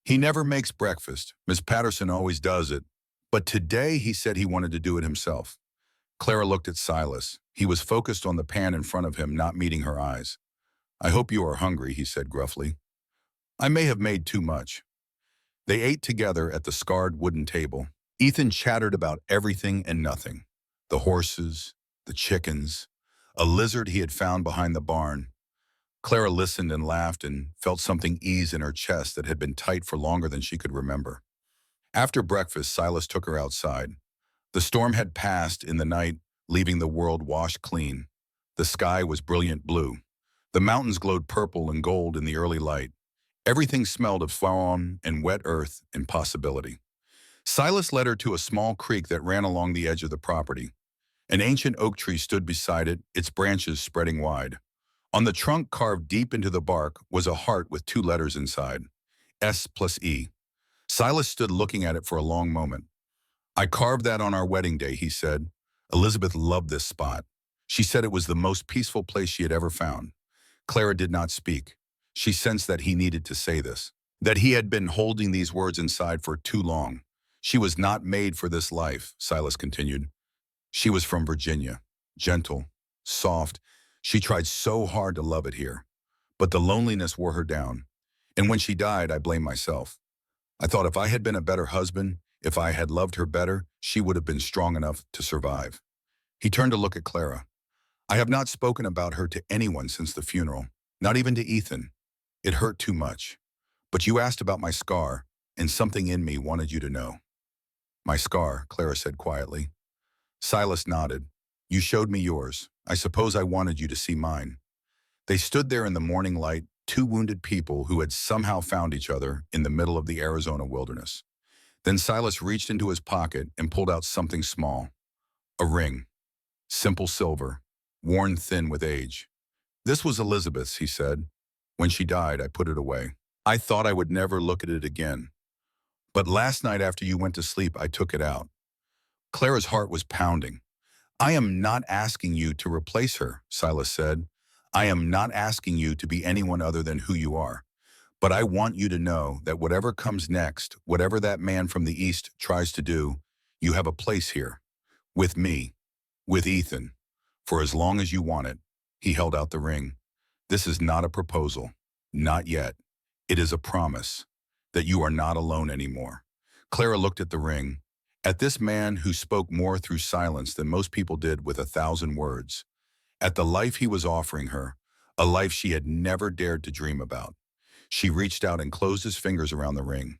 "He never makes breakfast. Miss Patterson always does it. But today he said he wanted to do it himself." Clara looked at Silas. He was focused on the pan in front of him, not meeting her eyes. "I hope you are hungry," he said gruffly. "I may have made too much." They ate together at the scarred wooden table. Ethan chattered about everything and nothing. The horses, the chickens, a lizard he had found behind the barn. Clara listened and laughed and felt something ease in her chest that had been tight for longer than she could remember. After breakfast, Silas took her outside. The storm had passed in the night, leaving the world washed clean. The sky was brilliant blue. The mountains glowed purple and gold in the early light. Everything smelled of fawn and wet earth and possibility. Silas led her to a small creek that ran along the edge of the property. An ancient oak tree stood beside it, its branches spreading wide. On the trunk, carved deep into the bark, was a heart with 2 letters inside. S plus E. Silas stood looking at it for a long moment. I carved that on our wedding day, he said. Elizabeth loved this spot. She said it was the most peaceful place she had ever found. Clara did not speak. She sensed that he needed to say this, that he had been holding these words inside for too long. She was not made for this life, Silas continued. She was from Virginia, gentle, soft. She tried so hard to love it here. But the loneliness wore her down. And when she died, I blamed myself. I thought if I had been a better husband, if I had loved her better, she would have been strong enough to survive. He turned to look at Clara. I have not spoken about her to anyone since the funeral, not even to Ethan. It hurt too much. But you asked about my scar, and something in me wanted you to know. My scar, Clara said quietly. Silas nodded. You showed me yours. I suppose I wanted you to see mine. They stood there in the morning light, two wounded people who had somehow found each other in the middle of the Arizona wilderness. Then Silas reached into his pocket and pulled out something small. A ring. Simple silver, worn thin with age. This was Elizabeth's, he said. When she died, I put it away. I thought I would never look at it again. But last night after you went to sleep, I took it out. Clara's heart was pounding. I am not asking you to replace her, Silas said. I am not asking you to be anyone other than who you are. But I want you to know that whatever comes next, whatever that man from the East tries to do, you have a place here. With me. With Ethan. For as long as you want it. He held out the ring. This is not a proposal. Not yet. It is a promise. That you are not alone anymore. Clara looked at the ring. At this man who spoke more through silence than most people did with 1,000 words. At the life he was offering her. A life she had never dared to dream about. She reached out and closed his fingers around the ring.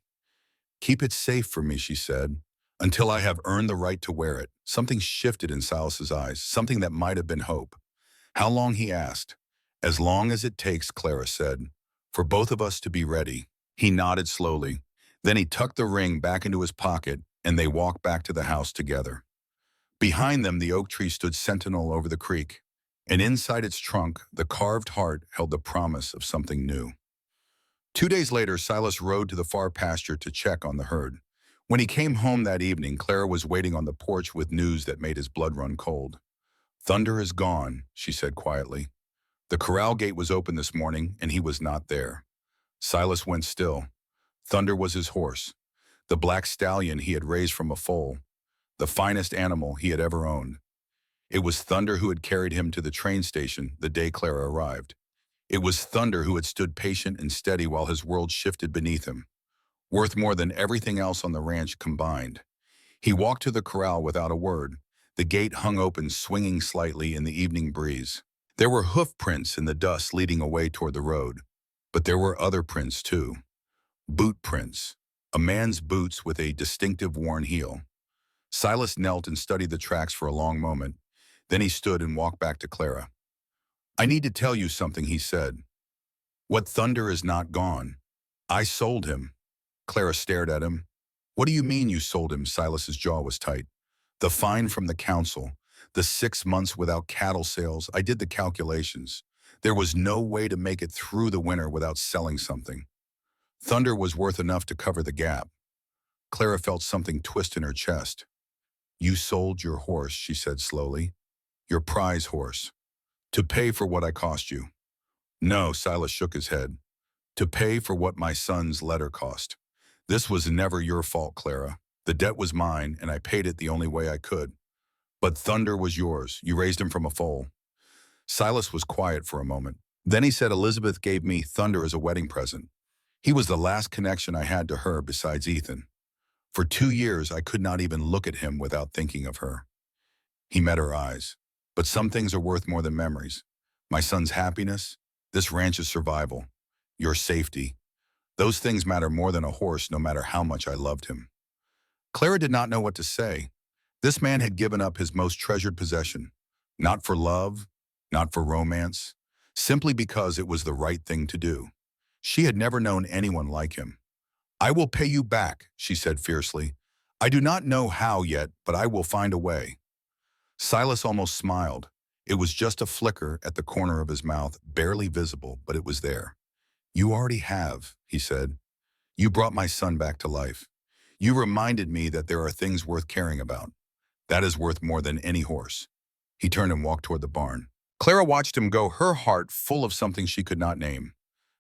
Keep it safe for me, she said, until I have earned the right to wear it. Something shifted in Silas's eyes, something that might have been hope. How long, he asked. As long as it takes, Clara said, for both of us to be ready. He nodded slowly. Then he tucked the ring back into his pocket, and they walked back to the house together. Behind them, the oak tree stood sentinel over the creek, and inside its trunk, the carved heart held the promise of something new. 2 days later, Silas rode to the far pasture to check on the herd. When he came home that evening, Clara was waiting on the porch with news that made his blood run cold. Thunder is gone, she said quietly. The corral gate was open this morning, and he was not there. Silas went still. Thunder was his horse, the black stallion he had raised from a foal, the finest animal he had ever owned. It was Thunder who had carried him to the train station the day Clara arrived. It was Thunder who had stood patient and steady while his world shifted beneath him, worth more than everything else on the ranch combined. He walked to the corral without a word. The gate hung open, swinging slightly in the evening breeze. There were hoof prints in the dust leading away toward the road. But there were other prints too. Boot prints. A man's boots with a distinctive worn heel. Silas knelt and studied the tracks for a long moment. Then he stood and walked back to Clara. I need to tell you something, he said. What Thunder is not gone. I sold him. Clara stared at him. What do you mean you sold him? Silas's jaw was tight. The fine from the council, the 6 months without cattle sales, I did the calculations. There was no way to make it through the winter without selling something. Thunder was worth enough to cover the gap. Clara felt something twist in her chest. You sold your horse, she said slowly. Your prize horse. To pay for what I cost you. No, Silas shook his head. To pay for what my son's letter cost. This was never your fault, Clara. The debt was mine, and I paid it the only way I could. But Thunder was yours. You raised him from a foal. Silas was quiet for a moment. Then he said Elizabeth gave me Thunder as a wedding present. He was the last connection I had to her besides Ethan. For 2 years, I could not even look at him without thinking of her. He met her eyes. But some things are worth more than memories. My son's happiness, this ranch's survival, your safety. Those things matter more than a horse, no matter how much I loved him. Clara did not know what to say. This man had given up his most treasured possession, not for love, not for romance, simply because it was the right thing to do. She had never known anyone like him. I will pay you back, she said fiercely. I do not know how yet, but I will find a way. Silas almost smiled. It was just a flicker at the corner of his mouth, barely visible, but it was there. You already have, he said. You brought my son back to life. You reminded me that there are things worth caring about. That is worth more than any horse. He turned and walked toward the barn. Clara watched him go, her heart full of something she could not name.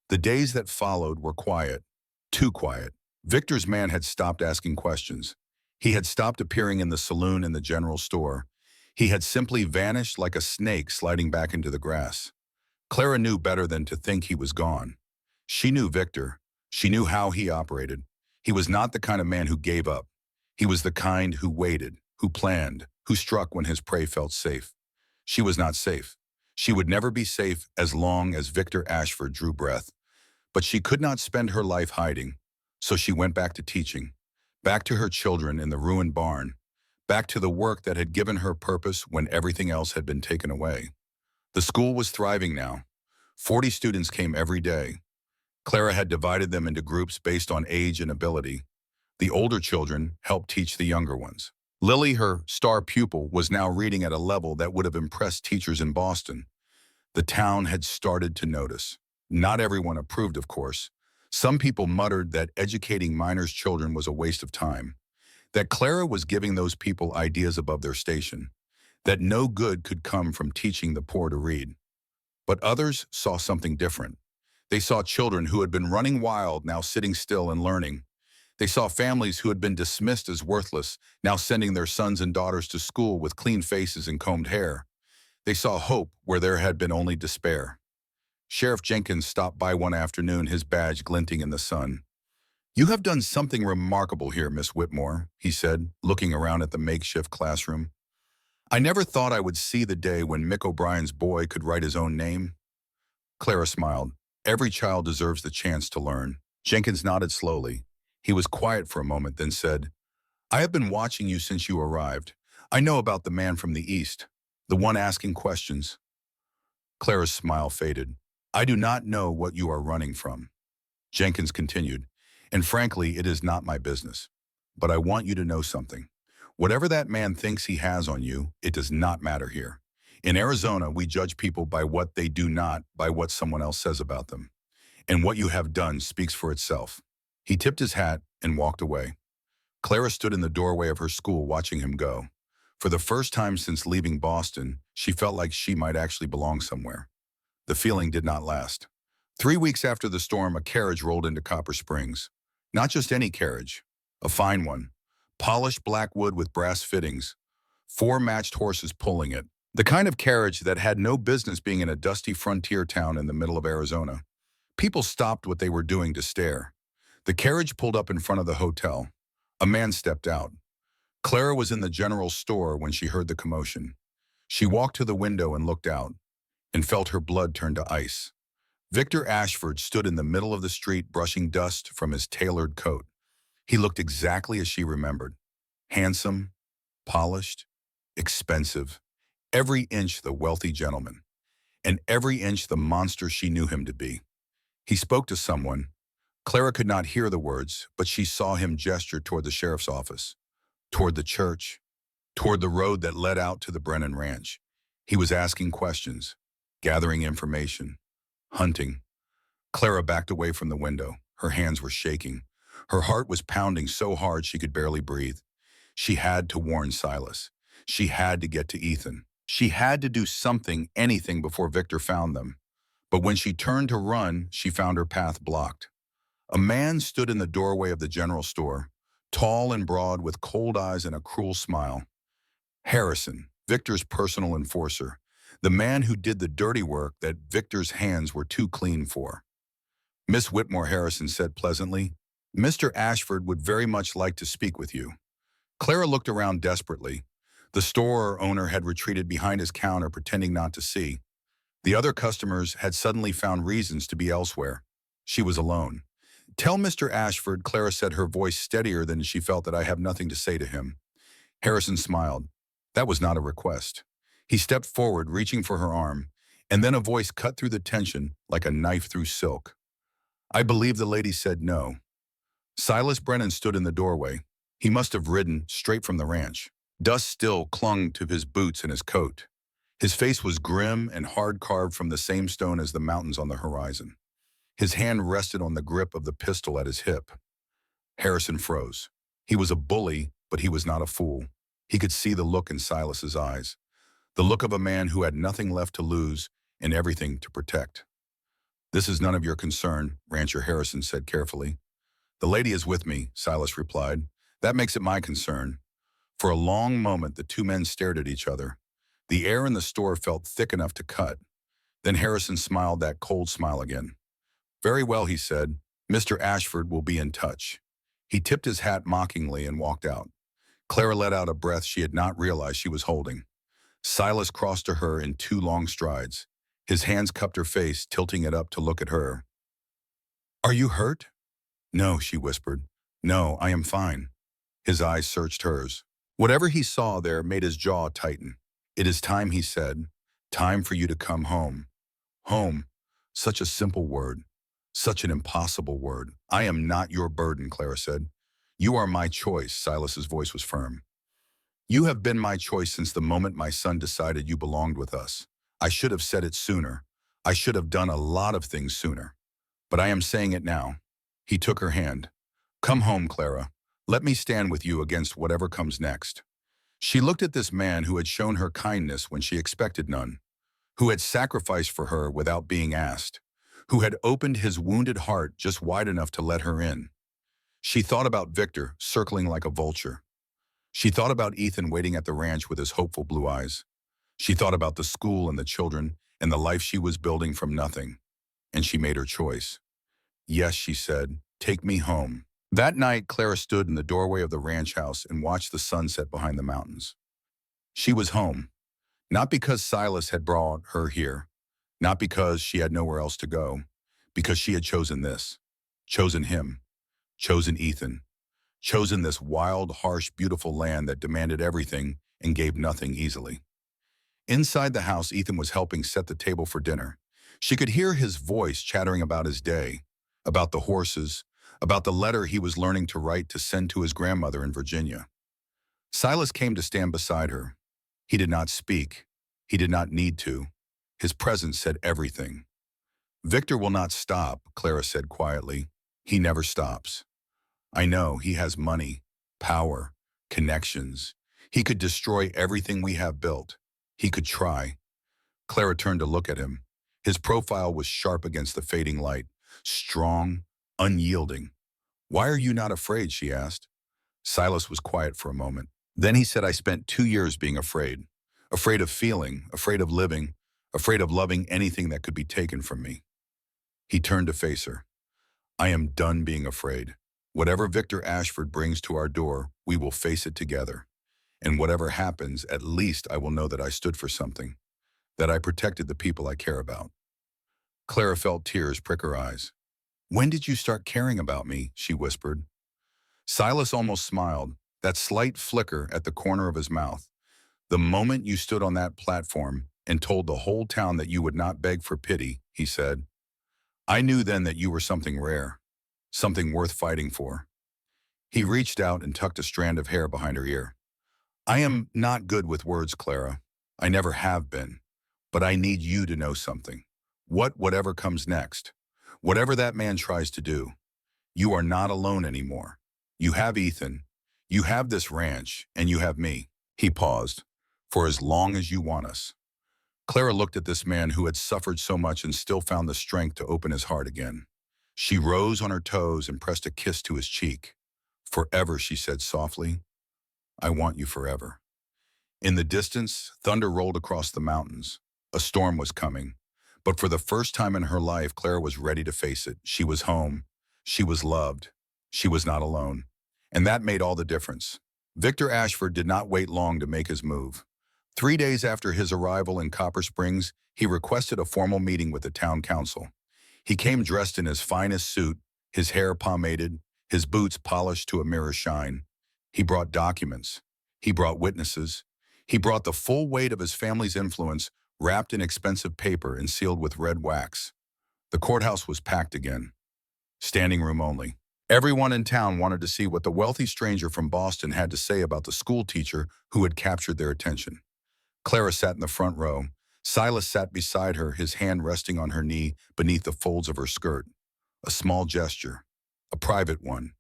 The days that followed were quiet, too quiet. Victor's man had stopped asking questions. He had stopped appearing in the saloon and the general store. He had simply vanished like a snake sliding back into the grass. Clara knew better than to think he was gone. She knew Victor. She knew how he operated. He was not the kind of man who gave up. He was the kind who waited, who planned, who struck when his prey felt safe. She was not safe. She would never be safe as long as Victor Ashford drew breath. But she could not spend her life hiding. So she went back to teaching, back to her children in the ruined barn, back to the work that had given her purpose when everything else had been taken away. The school was thriving now. 40 students came every day. Clara had divided them into groups based on age and ability. The older children helped teach the younger ones. Lily, her star pupil, was now reading at a level that would have impressed teachers in Boston. The town had started to notice. Not everyone approved, of course. Some people muttered that educating minors' children was a waste of time, that Clara was giving those people ideas above their station, that no good could come from teaching the poor to read. But others saw something different. They saw children who had been running wild now sitting still and learning. They saw families who had been dismissed as worthless now sending their sons and daughters to school with clean faces and combed hair. They saw hope where there had been only despair. Sheriff Jenkins stopped by one afternoon, his badge glinting in the sun. "You have done something remarkable here, Miss Whitmore," he said, looking around at the makeshift classroom. "I never thought I would see the day when Mick O'Brien's boy could write his own name." Clara smiled. Every child deserves the chance to learn. Jenkins nodded slowly. He was quiet for a moment, then said, "I have been watching you since you arrived. I know about the man from the East, the one asking questions." Clara's smile faded. "I do not know what you are running from." Jenkins continued, "And frankly, it is not my business. But I want you to know something. Whatever that man thinks he has on you, it does not matter here. In Arizona, we judge people by what they do, not by what someone else says about them. And what you have done speaks for itself." He tipped his hat and walked away. Clara stood in the doorway of her school watching him go. For the first time since leaving Boston, she felt like she might actually belong somewhere. The feeling did not last. 3 weeks after the storm, a carriage rolled into Copper Springs. Not just any carriage, a fine one. Polished black wood with brass fittings. 4 matched horses pulling it. The kind of carriage that had no business being in a dusty frontier town in the middle of Arizona. People stopped what they were doing to stare. The carriage pulled up in front of the hotel. A man stepped out. Clara was in the general store when she heard the commotion. She walked to the window and looked out, and felt her blood turn to ice. Victor Ashford stood in the middle of the street brushing dust from his tailored coat. He looked exactly as she remembered. Handsome, polished, expensive. Every inch the wealthy gentleman, and every inch the monster she knew him to be. He spoke to someone. Clara could not hear the words, but she saw him gesture toward the sheriff's office, toward the church, toward the road that led out to the Brennan Ranch. He was asking questions, gathering information, hunting. Clara backed away from the window. Her hands were shaking. Her heart was pounding so hard she could barely breathe. She had to warn Silas. She had to get to Ethan. She had to do something, anything, before Victor found them. But when she turned to run, she found her path blocked. A man stood in the doorway of the general store, tall and broad with cold eyes and a cruel smile. Harrison, Victor's personal enforcer, the man who did the dirty work that Victor's hands were too clean for. "Miss Whitmore," Harrison said pleasantly, "Mr. Ashford would very much like to speak with you." Clara looked around desperately. The store owner had retreated behind his counter, pretending not to see. The other customers had suddenly found reasons to be elsewhere. She was alone. "Tell Mr. Ashford," Clara said, her voice steadier than she felt, "that I have nothing to say to him." Harrison smiled. That was not a request. He stepped forward, reaching for her arm, and then a voice cut through the tension like a knife through silk. "I believe the lady said no." Silas Brennan stood in the doorway. He must have ridden straight from the ranch. Dust still clung to his boots and his coat. His face was grim and hard-carved from the same stone as the mountains on the horizon. His hand rested on the grip of the pistol at his hip. Harrison froze. He was a bully, but he was not a fool. He could see the look in Silas's eyes, the look of a man who had nothing left to lose and everything to protect. "This is none of your concern," Rancher Harrison said carefully. "The lady is with me," Silas replied. "That makes it my concern." For a long moment, the two men stared at each other. The air in the store felt thick enough to cut. Then Harrison smiled that cold smile again. "Very well," he said. "Mr. Ashford will be in touch." He tipped his hat mockingly and walked out. Clara let out a breath she had not realized she was holding. Silas crossed to her in two long strides. His hands cupped her face, tilting it up to look at her. "Are you hurt?" "No," she whispered. "No, I am fine." His eyes searched hers. Whatever he saw there made his jaw tighten. "It is time," he said. "Time for you to come home." Home. Such a simple word. Such an impossible word. "I am not your burden," Clara said. "You are my choice." Silas's voice was firm. "You have been my choice since the moment my son decided you belonged with us. I should have said it sooner. I should have done a lot of things sooner. But I am saying it now." He took her hand. "Come home, Clara. Let me stand with you against whatever comes next." She looked at this man who had shown her kindness when she expected none, who had sacrificed for her without being asked, who had opened his wounded heart just wide enough to let her in. She thought about Victor, circling like a vulture. She thought about Ethan waiting at the ranch with his hopeful blue eyes. She thought about the school and the children and the life she was building from nothing. And she made her choice. "Yes," she said, "take me home." That night, Clara stood in the doorway of the ranch house and watched the sunset behind the mountains. She was home, not because Silas had brought her here, not because she had nowhere else to go, because she had chosen this, chosen him, chosen Ethan, chosen this wild, harsh, beautiful land that demanded everything and gave nothing easily. Inside the house, Ethan was helping set the table for dinner. She could hear his voice chattering about his day, about the horses, about the letter he was learning to write to send to his grandmother in Virginia. Silas came to stand beside her. He did not speak. He did not need to. His presence said everything. "Victor will not stop," Clara said quietly. "He never stops. I know he has money, power, connections. He could destroy everything we have built. He could try." Clara turned to look at him. His profile was sharp against the fading light, strong, unyielding. "Why are you not afraid?" she asked. Silas was quiet for a moment. Then he said, "I spent 2 years being afraid. Afraid of feeling, afraid of living, afraid of loving anything that could be taken from me." He turned to face her. "I am done being afraid. Whatever Victor Ashford brings to our door, we will face it together. And whatever happens, at least I will know that I stood for something, that I protected the people I care about." Clara felt tears prick her eyes. "When did you start caring about me?" she whispered. Silas almost smiled, that slight flicker at the corner of his mouth. "The moment you stood on that platform and told the whole town that you would not beg for pity," he said. "I knew then that you were something rare, something worth fighting for." He reached out and tucked a strand of hair behind her ear. "I am not good with words, Clara. I never have been. But I need you to know something. Whatever comes next, whatever that man tries to do, you are not alone anymore. You have Ethan, you have this ranch, and you have me." He paused. "For as long as you want us." Clara looked at this man who had suffered so much and still found the strength to open his heart again. She rose on her toes and pressed a kiss to his cheek. "Forever," she said softly. "I want you forever." In the distance, thunder rolled across the mountains. A storm was coming. But for the first time in her life, Clara was ready to face it. She was home. She was loved. She was not alone. And that made all the difference. Victor Ashford did not wait long to make his move. 3 days after his arrival in Copper Springs, he requested a formal meeting with the town council. He came dressed in his finest suit, his hair pomaded, his boots polished to a mirror shine. He brought documents. He brought witnesses. He brought the full weight of his family's influence, wrapped in expensive paper and sealed with red wax. The courthouse was packed again. Standing room only. Everyone in town wanted to see what the wealthy stranger from Boston had to say about the school teacher who had captured their attention. Clara sat in the front row. Silas sat beside her, his hand resting on her knee beneath the folds of her skirt. A small gesture. A private one.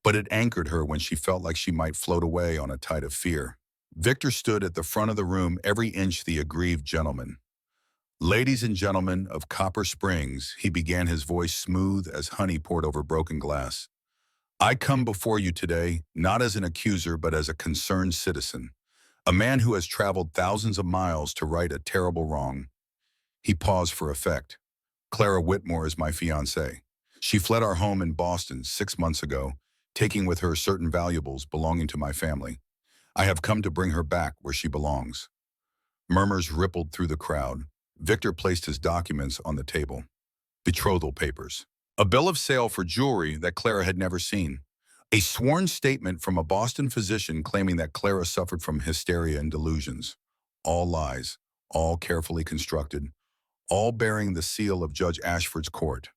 but it anchored her when she felt like she might float away on a tide of fear. Victor stood at the front of the room, every inch the aggrieved gentleman. Ladies and gentlemen of Copper Springs, he began, his voice smooth as honey poured over broken glass. I come before you today, not as an accuser, but as a concerned citizen, a man who has traveled thousands of miles to right a terrible wrong. He paused for effect. Clara Whitmore is my fiancée. She fled our home in Boston 6 months ago, taking with her certain valuables belonging to my family. I have come to bring her back where she belongs. Murmurs rippled through the crowd. Victor placed his documents on the table. Betrothal papers. A bill of sale for jewelry that Clara had never seen. A sworn statement from a Boston physician claiming that Clara suffered from hysteria and delusions. All lies, all carefully constructed, all bearing the seal of Judge Ashford's court.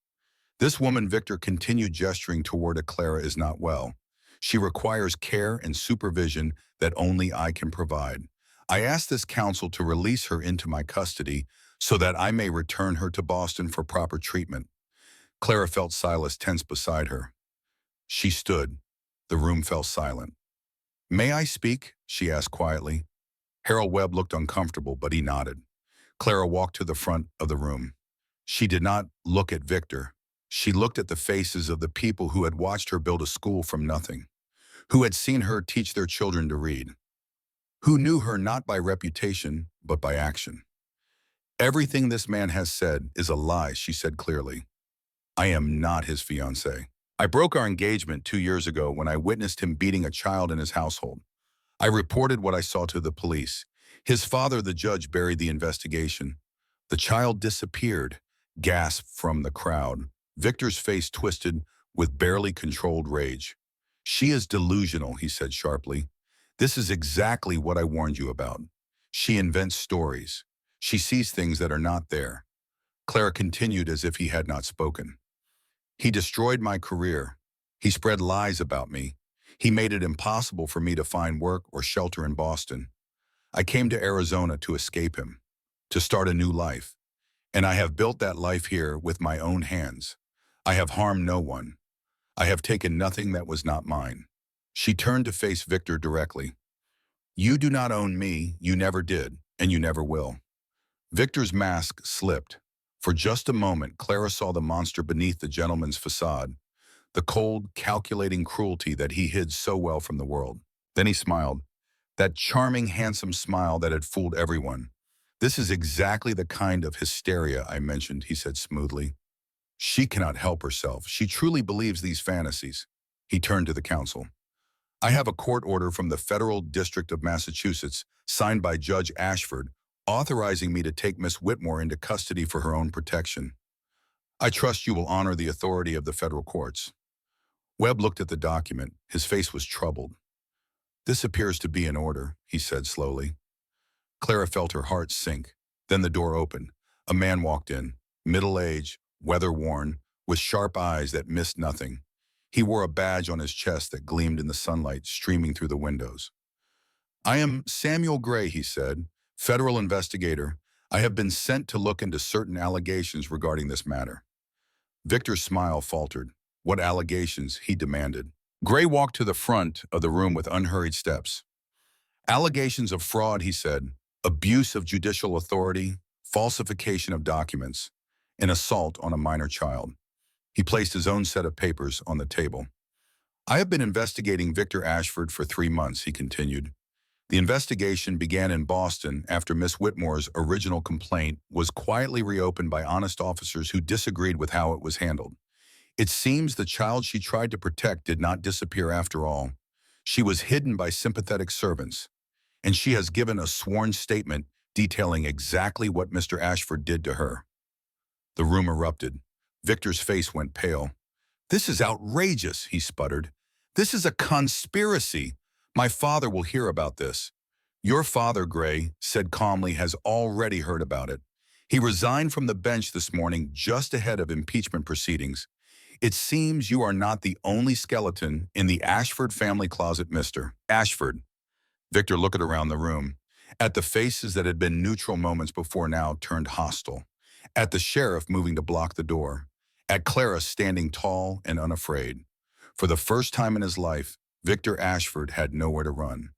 This woman, Victor continued, gesturing toward a, Clara is not well. She requires care and supervision that only I can provide. I ask this counsel to release her into my custody so that I may return her to Boston for proper treatment. Clara felt Silas tense beside her. She stood. The room fell silent. May I speak? She asked quietly. Harold Webb looked uncomfortable, but he nodded. Clara walked to the front of the room. She did not look at Victor. She looked at the faces of the people who had watched her build a school from nothing, who had seen her teach their children to read, who knew her not by reputation, but by action. Everything this man has said is a lie, she said clearly. I am not his fiancée. I broke our engagement 2 years ago when I witnessed him beating a child in his household. I reported what I saw to the police. His father, the judge, buried the investigation. The child disappeared, gasped from the crowd. Victor's face twisted with barely controlled rage. She is delusional, he said sharply. This is exactly what I warned you about. She invents stories. She sees things that are not there. Clara continued as if he had not spoken. He destroyed my career. He spread lies about me. He made it impossible for me to find work or shelter in Boston. I came to Arizona to escape him, to start a new life. And I have built that life here with my own hands. I have harmed no one. I have taken nothing that was not mine. She turned to face Victor directly. You do not own me, you never did, and you never will. Victor's mask slipped. For just a moment, Clara saw the monster beneath the gentleman's facade, the cold, calculating cruelty that he hid so well from the world. Then he smiled, that charming, handsome smile that had fooled everyone. This is exactly the kind of hysteria I mentioned, he said smoothly. She cannot help herself. She truly believes these fantasies. He turned to the counsel. I have a court order from the Federal District of Massachusetts, signed by Judge Ashford, authorizing me to take Miss Whitmore into custody for her own protection. I trust you will honor the authority of the federal courts. Webb looked at the document. His face was troubled. This appears to be an order, he said slowly. Clara felt her heart sink. Then the door opened. A man walked in, middle-aged, weather-worn, with sharp eyes that missed nothing. He wore a badge on his chest that gleamed in the sunlight streaming through the windows. I am Samuel Gray, he said, federal investigator. I have been sent to look into certain allegations regarding this matter. Victor's smile faltered. What allegations? He demanded. Gray walked to the front of the room with unhurried steps. Allegations of fraud, he said, abuse of judicial authority, falsification of documents, and assault on a minor child. He placed his own set of papers on the table. I have been investigating Victor Ashford for 3 months, he continued. The investigation began in Boston after Miss Whitmore's original complaint was quietly reopened by honest officers who disagreed with how it was handled. It seems the child she tried to protect did not disappear after all. She was hidden by sympathetic servants, and she has given a sworn statement detailing exactly what Mr. Ashford did to her. The room erupted. Victor's face went pale. This is outrageous, he sputtered. This is a conspiracy. My father will hear about this. Your father, Gray said calmly, has already heard about it. He resigned from the bench this morning just ahead of impeachment proceedings. It seems you are not the only skeleton in the Ashford family closet, Mr. Ashford. Victor looked around the room, at the faces that had been neutral moments before now turned hostile, at the sheriff moving to block the door, at Clara standing tall and unafraid. For the first time in his life, Victor Ashford had nowhere to run.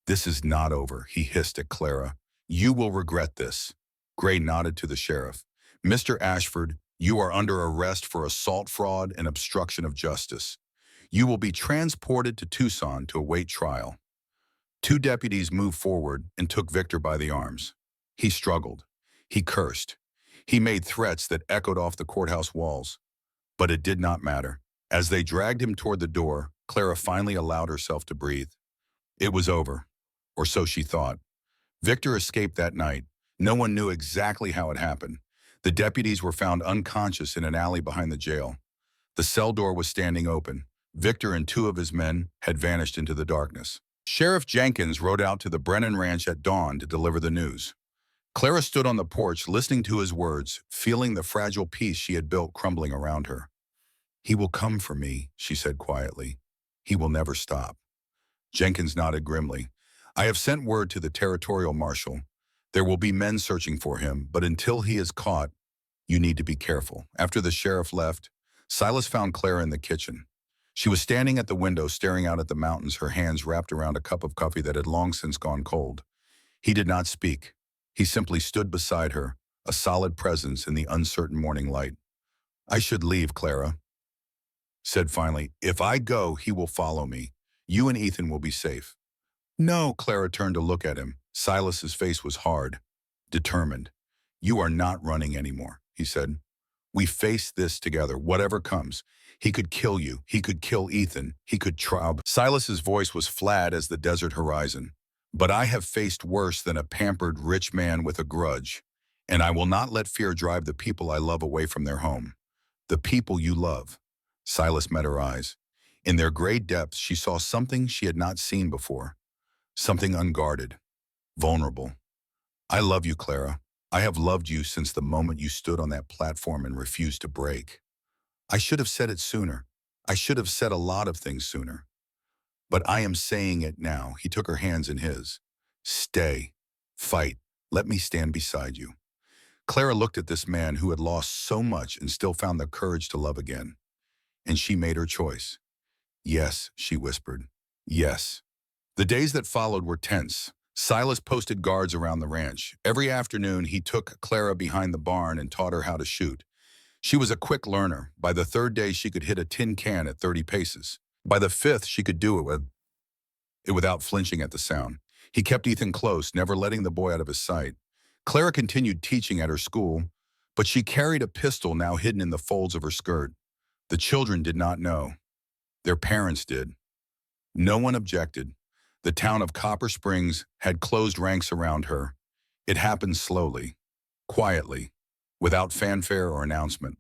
"This is not over," he hissed at Clara. "You will regret this." Gray nodded to the sheriff. "Mr. Ashford, you are under arrest for assault, fraud, and obstruction of justice. You will be transported to Tucson to await trial." Two deputies moved forward and took Victor by the arms. He struggled. He cursed. He made threats that echoed off the courthouse walls. But it did not matter. As they dragged him toward the door, Clara finally allowed herself to breathe. It was over, or so she thought. Victor escaped that night. No one knew exactly how it happened. The deputies were found unconscious in an alley behind the jail. The cell door was standing open. Victor and two of his men had vanished into the darkness. Sheriff Jenkins rode out to the Brennan Ranch at dawn to deliver the news. Clara stood on the porch listening to his words, feeling the fragile peace she had built crumbling around her. "He will come for me," she said quietly. "He will never stop." Jenkins nodded grimly. "I have sent word to the territorial marshal. There will be men searching for him, but until he is caught, you need to be careful." After the sheriff left, Silas found Clara in the kitchen. She was standing at the window staring out at the mountains, her hands wrapped around a cup of coffee that had long since gone cold. He did not speak. He simply stood beside her, a solid presence in the uncertain morning light. "I should leave," Clara said finally. "If I go, he will follow me. You and Ethan will be safe." "No," Clara turned to look at him. Silas's face was hard, determined. "You are not running anymore," he said. "We face this together, whatever comes. He could kill you. He could kill Ethan. He could try." Silas's voice was flat as the desert horizon. "But I have faced worse than a pampered rich man with a grudge, and I will not let fear drive the people I love away from their home. The people you love." Silas met her eyes. In their gray depths, she saw something she had not seen before. Something unguarded, vulnerable. "I love you, Clara. I have loved you since the moment you stood on that platform and refused to break. I should have said it sooner. I should have said a lot of things sooner. But I am saying it now." He took her hands in his. "Stay. Fight. Let me stand beside you." Clara looked at this man who had lost so much and still found the courage to love again. And she made her choice. "Yes," she whispered. "Yes." The days that followed were tense. Silas posted guards around the ranch. Every afternoon, he took Clara behind the barn and taught her how to shoot. She was a quick learner. By the third day, she could hit a tin can at 30 paces. By the fifth, she could do it without flinching at the sound. He kept Ethan close, never letting the boy out of his sight. Clara continued teaching at her school, but she carried a pistol now hidden in the folds of her skirt. The children did not know. Their parents did. No one objected. The town of Copper Springs had closed ranks around her. It happened slowly, quietly, without fanfare or announcement.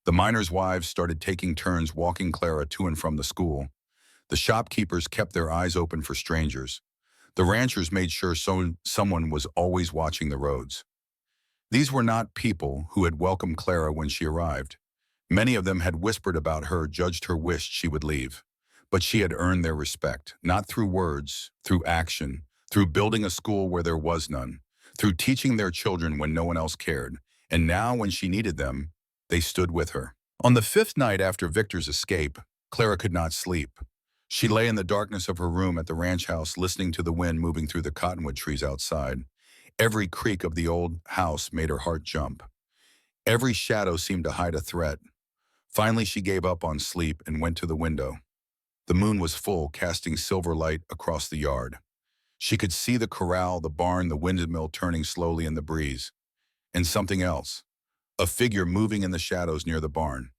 The miners' wives started taking turns walking Clara to and from the school. The shopkeepers kept their eyes open for strangers. The ranchers made sure someone was always watching the roads. These were not people who had welcomed Clara when she arrived. Many of them had whispered about her, judged her, wished she would leave. But she had earned their respect, not through words, through action, through building a school where there was none, through teaching their children when no one else cared. And now, when she needed them, they stood with her. On the fifth night after Victor's escape, Clara could not sleep. She lay in the darkness of her room at the ranch house, listening to the wind moving through the cottonwood trees outside. Every creak of the old house made her heart jump. Every shadow seemed to hide a threat. Finally, she gave up on sleep and went to the window. The moon was full, casting silver light across the yard. She could see the corral, the barn, the windmill turning slowly in the breeze. And something else, a figure moving in the shadows near the barn.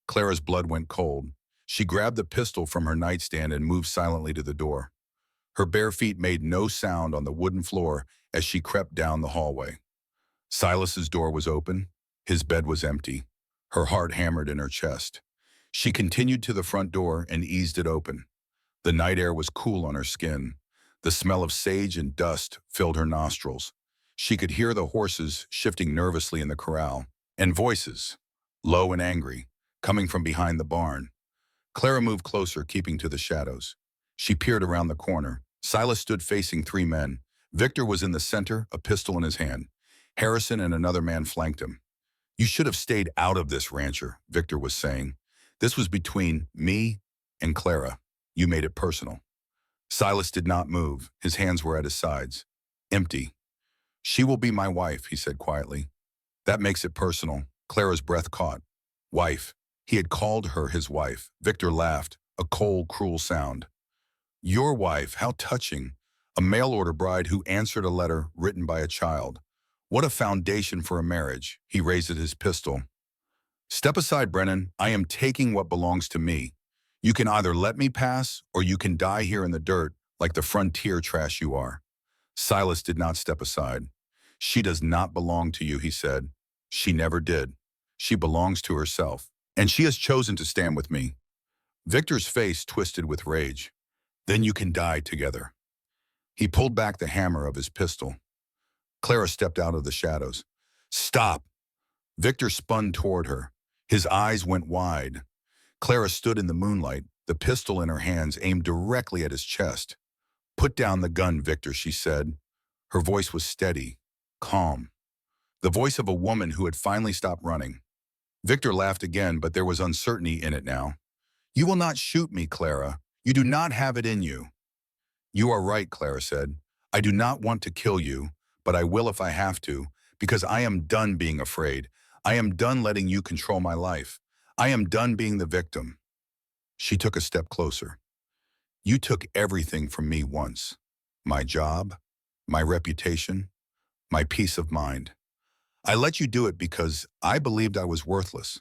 Clara's blood went cold. She grabbed the pistol from her nightstand and moved silently to the door. Her bare feet made no sound on the wooden floor as she crept down the hallway. Silas's door was open. His bed was empty. Her heart hammered in her chest. She continued to the front door and eased it open. The night air was cool on her skin. The smell of sage and dust filled her nostrils. She could hear the horses shifting nervously in the corral, and voices, low and angry, coming from behind the barn. Clara moved closer, keeping to the shadows. She peered around the corner. Silas stood facing three men. Victor was in the center, a pistol in his hand. Harrison and another man flanked him. "You should have stayed out of this, rancher," Victor was saying. "This was between me And Clara, you made it personal. Silas did not move. His hands were at his sides. Empty. She will be my wife, he said quietly. That makes it personal. Clara's breath caught. Wife. He had called her his wife. Victor laughed, a cold, cruel sound. Your wife, how touching. A mail-order bride who answered a letter written by a child. What a foundation for a marriage. He raised his pistol. Step aside, Brennan. I am taking what belongs to me. You can either let me pass, or you can die here in the dirt like the frontier trash you are. Silas did not step aside. She does not belong to you, he said. She never did. She belongs to herself, and she has chosen to stand with me. Victor's face twisted with rage. Then you can die together. He pulled back the hammer of his pistol. Clara stepped out of the shadows. Stop! Victor spun toward her. His eyes went wide. Clara stood in the moonlight, the pistol in her hands aimed directly at his chest. Put down the gun, Victor, she said. Her voice was steady, calm. The voice of a woman who had finally stopped running. Victor laughed again, but there was uncertainty in it now. You will not shoot me, Clara. You do not have it in you. You are right, Clara said. I do not want to kill you, but I will if I have to, because I am done being afraid. I am done letting you control my life. I am done being the victim. She took a step closer. You took everything from me once. My job, my reputation, my peace of mind. I let you do it because I believed I was worthless,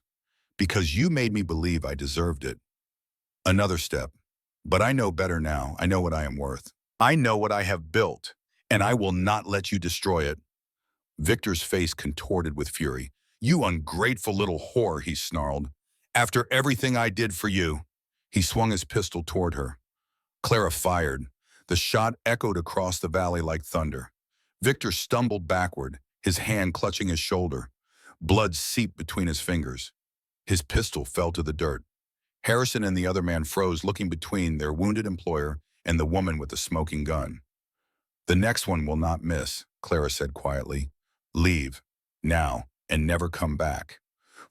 because you made me believe I deserved it. Another step. But I know better now. I know what I am worth. I know what I have built, and I will not let you destroy it. Victor's face contorted with fury. You ungrateful little whore, he snarled. After everything I did for you. He swung his pistol toward her. Clara fired. The shot echoed across the valley like thunder. Victor stumbled backward, his hand clutching his shoulder. Blood seeped between his fingers. His pistol fell to the dirt. Harrison and the other man froze, looking between their wounded employer and the woman with the smoking gun. The next one will not miss, Clara said quietly. Leave, now, and never come back.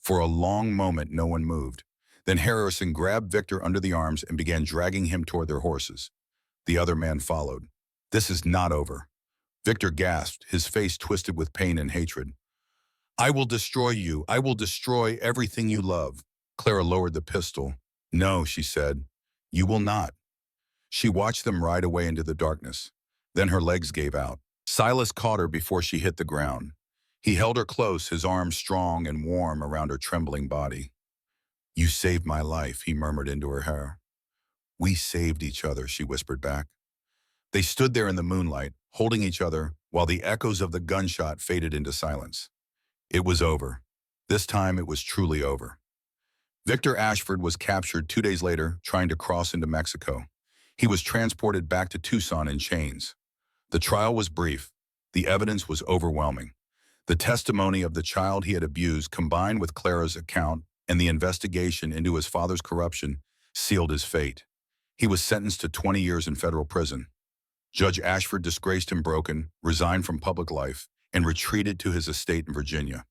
For a long moment, no one moved. Then Harrison grabbed Victor under the arms and began dragging him toward their horses. The other man followed. This is not over. Victor gasped, his face twisted with pain and hatred. I will destroy you. I will destroy everything you love. Clara lowered the pistol. No, she said. You will not. She watched them ride away into the darkness. Then her legs gave out. Silas caught her before she hit the ground. He held her close, his arms strong and warm around her trembling body. You saved my life, he murmured into her hair. We saved each other, she whispered back. They stood there in the moonlight, holding each other, while the echoes of the gunshot faded into silence. It was over. This time it was truly over. Victor Ashford was captured 2 days later, trying to cross into Mexico. He was transported back to Tucson in chains. The trial was brief. The evidence was overwhelming. The testimony of the child he had abused, combined with Clara's account and the investigation into his father's corruption, sealed his fate. He was sentenced to 20 years in federal prison. Judge Ashford disgraced him broken, resigned from public life, and retreated to his estate in Virginia.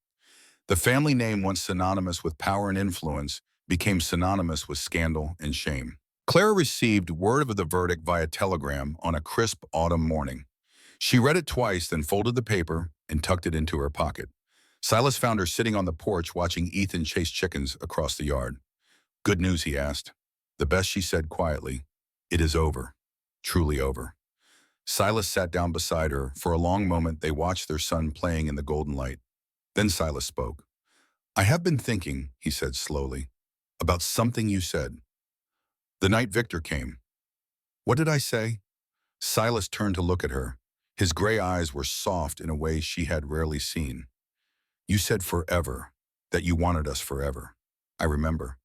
The family name, once synonymous with power and influence, became synonymous with scandal and shame. Clara received word of the verdict via telegram on a crisp autumn morning. She read it twice, then folded the paper and tucked it into her pocket. Silas found her sitting on the porch watching Ethan chase chickens across the yard. Good news, he asked. The best, she said quietly. It is over. Truly over. Silas sat down beside her. For a long moment, they watched their son playing in the golden light. Then Silas spoke. I have been thinking, he said slowly, about something you said. The night Victor came. What did I say? Silas turned to look at her. His gray eyes were soft in a way she had rarely seen. You said forever, that you wanted us forever. I remember.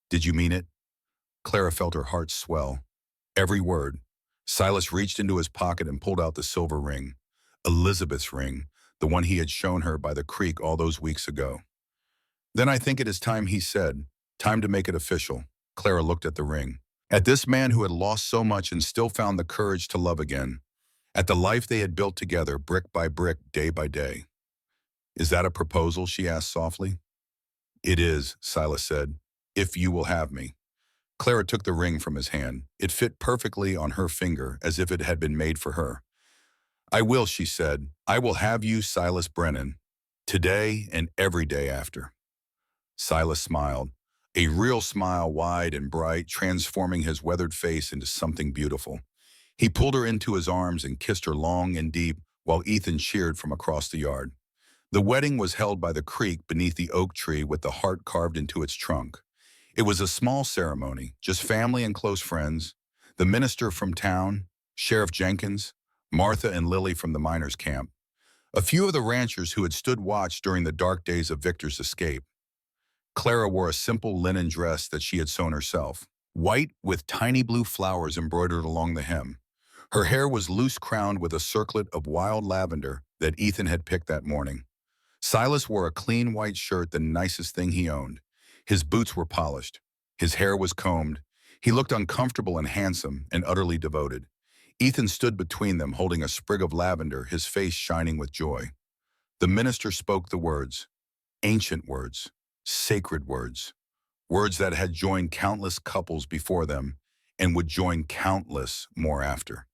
Did you mean it? Clara felt her heart swell. Every word. Silas reached into his pocket and pulled out the silver ring. Elizabeth's ring, the one he had shown her by the creek all those weeks ago. Then I think it is time, he said. Time to make it official. Clara looked at the ring. At this man who had lost so much and still found the courage to love again. At the life they had built together, brick by brick, day by day. Is that a proposal? She asked softly. It is, Silas said, if you will have me. Clara took the ring from his hand. It fit perfectly on her finger as if it had been made for her. I will, she said. I will have you, Silas Brennan, today and every day after. Silas smiled, a real smile, wide and bright, transforming his weathered face into something beautiful. He pulled her into his arms and kissed her long and deep while Ethan cheered from across the yard. The wedding was held by the creek beneath the oak tree with the heart carved into its trunk. It was a small ceremony, just family and close friends, the minister from town, Sheriff Jenkins, Martha and Lily from the miners' camp, a few of the ranchers who had stood watch during the dark days of Victor's escape. Clara wore a simple linen dress that she had sewn herself, white with tiny blue flowers embroidered along the hem. Her hair was loose crowned with a circlet of wild lavender that Ethan had picked that morning. Silas wore a clean white shirt, the nicest thing he owned. His boots were polished. His hair was combed. He looked uncomfortable and handsome and utterly devoted. Ethan stood between them holding a sprig of lavender, his face shining with joy. The minister spoke the words, ancient words, sacred words, words that had joined countless couples before them and would join countless more after.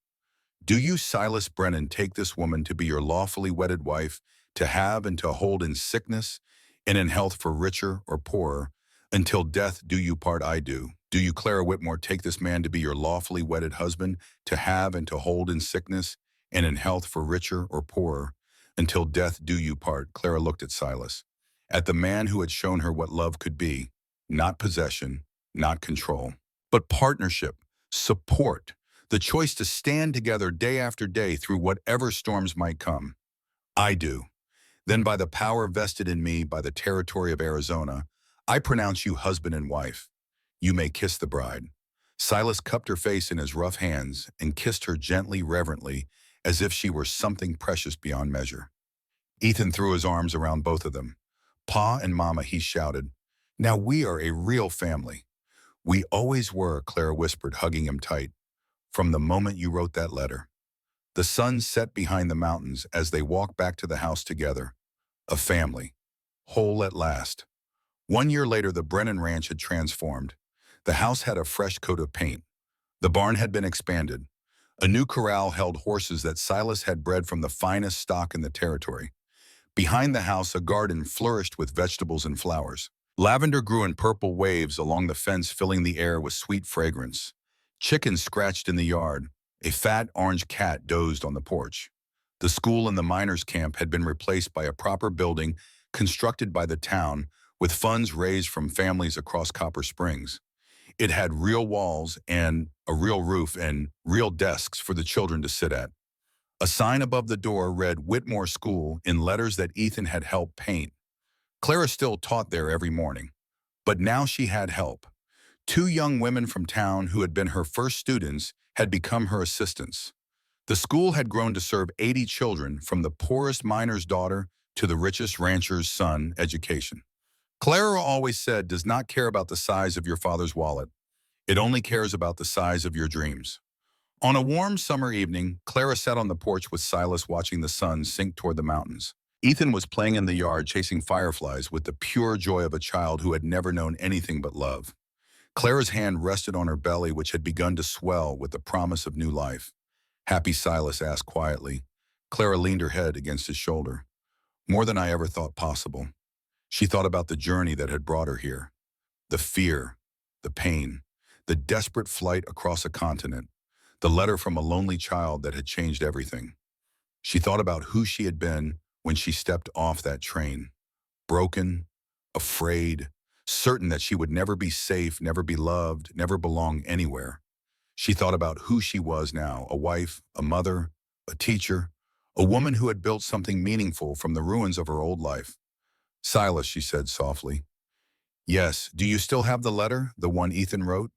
Do you, Silas Brennan, take this woman to be your lawfully wedded wife, to have and to hold in sickness and in health for richer or poorer, until death do you part? I do. Do you, Clara Whitmore, take this man to be your lawfully wedded husband, to have and to hold in sickness and in health for richer or poorer, until death do you part? Clara looked at Silas, at the man who had shown her what love could be, not possession, not control, but partnership, support, the choice to stand together day after day through whatever storms might come. I do. Then by the power vested in me by the territory of Arizona, I pronounce you husband and wife. You may kiss the bride. Silas cupped her face in his rough hands and kissed her gently, reverently, as if she were something precious beyond measure. Ethan threw his arms around both of them. Pa and Mama, he shouted. Now we are a real family. We always were, Clara whispered, hugging him tight. From the moment you wrote that letter. The sun set behind the mountains as they walked back to the house together. A family, whole at last. 1 year later, the Brennan Ranch had transformed. The house had a fresh coat of paint. The barn had been expanded. A new corral held horses that Silas had bred from the finest stock in the territory. Behind the house, a garden flourished with vegetables and flowers. Lavender grew in purple waves along the fence, filling the air with sweet fragrance. Chickens scratched in the yard. A fat orange cat dozed on the porch. The school in the miners' camp had been replaced by a proper building constructed by the town with funds raised from families across Copper Springs. It had real walls and a real roof and real desks for the children to sit at. A sign above the door read Whitmore School in letters that Ethan had helped paint. Clara still taught there every morning, but now she had help. 2 young women from town who had been her first students had become her assistants. The school had grown to serve 80 children, from the poorest miner's daughter to the richest rancher's son. Education, Clara always said, does not care about the size of your father's wallet. It only cares about the size of your dreams. On a warm summer evening, Clara sat on the porch with Silas, watching the sun sink toward the mountains. Ethan was playing in the yard, chasing fireflies with the pure joy of a child who had never known anything but love. Clara's hand rested on her belly, which had begun to swell with the promise of new life. Happy, Silas asked quietly. Clara leaned her head against his shoulder. More than I ever thought possible. She thought about the journey that had brought her here. The fear, the pain, the desperate flight across a continent, the letter from a lonely child that had changed everything. She thought about who she had been when she stepped off that train. Broken, afraid, certain that she would never be safe, never be loved, never belong anywhere. She thought about who she was now, a wife, a mother, a teacher, a woman who had built something meaningful from the ruins of her old life. Silas, she said softly. Yes, do you still have the letter, the one Ethan wrote?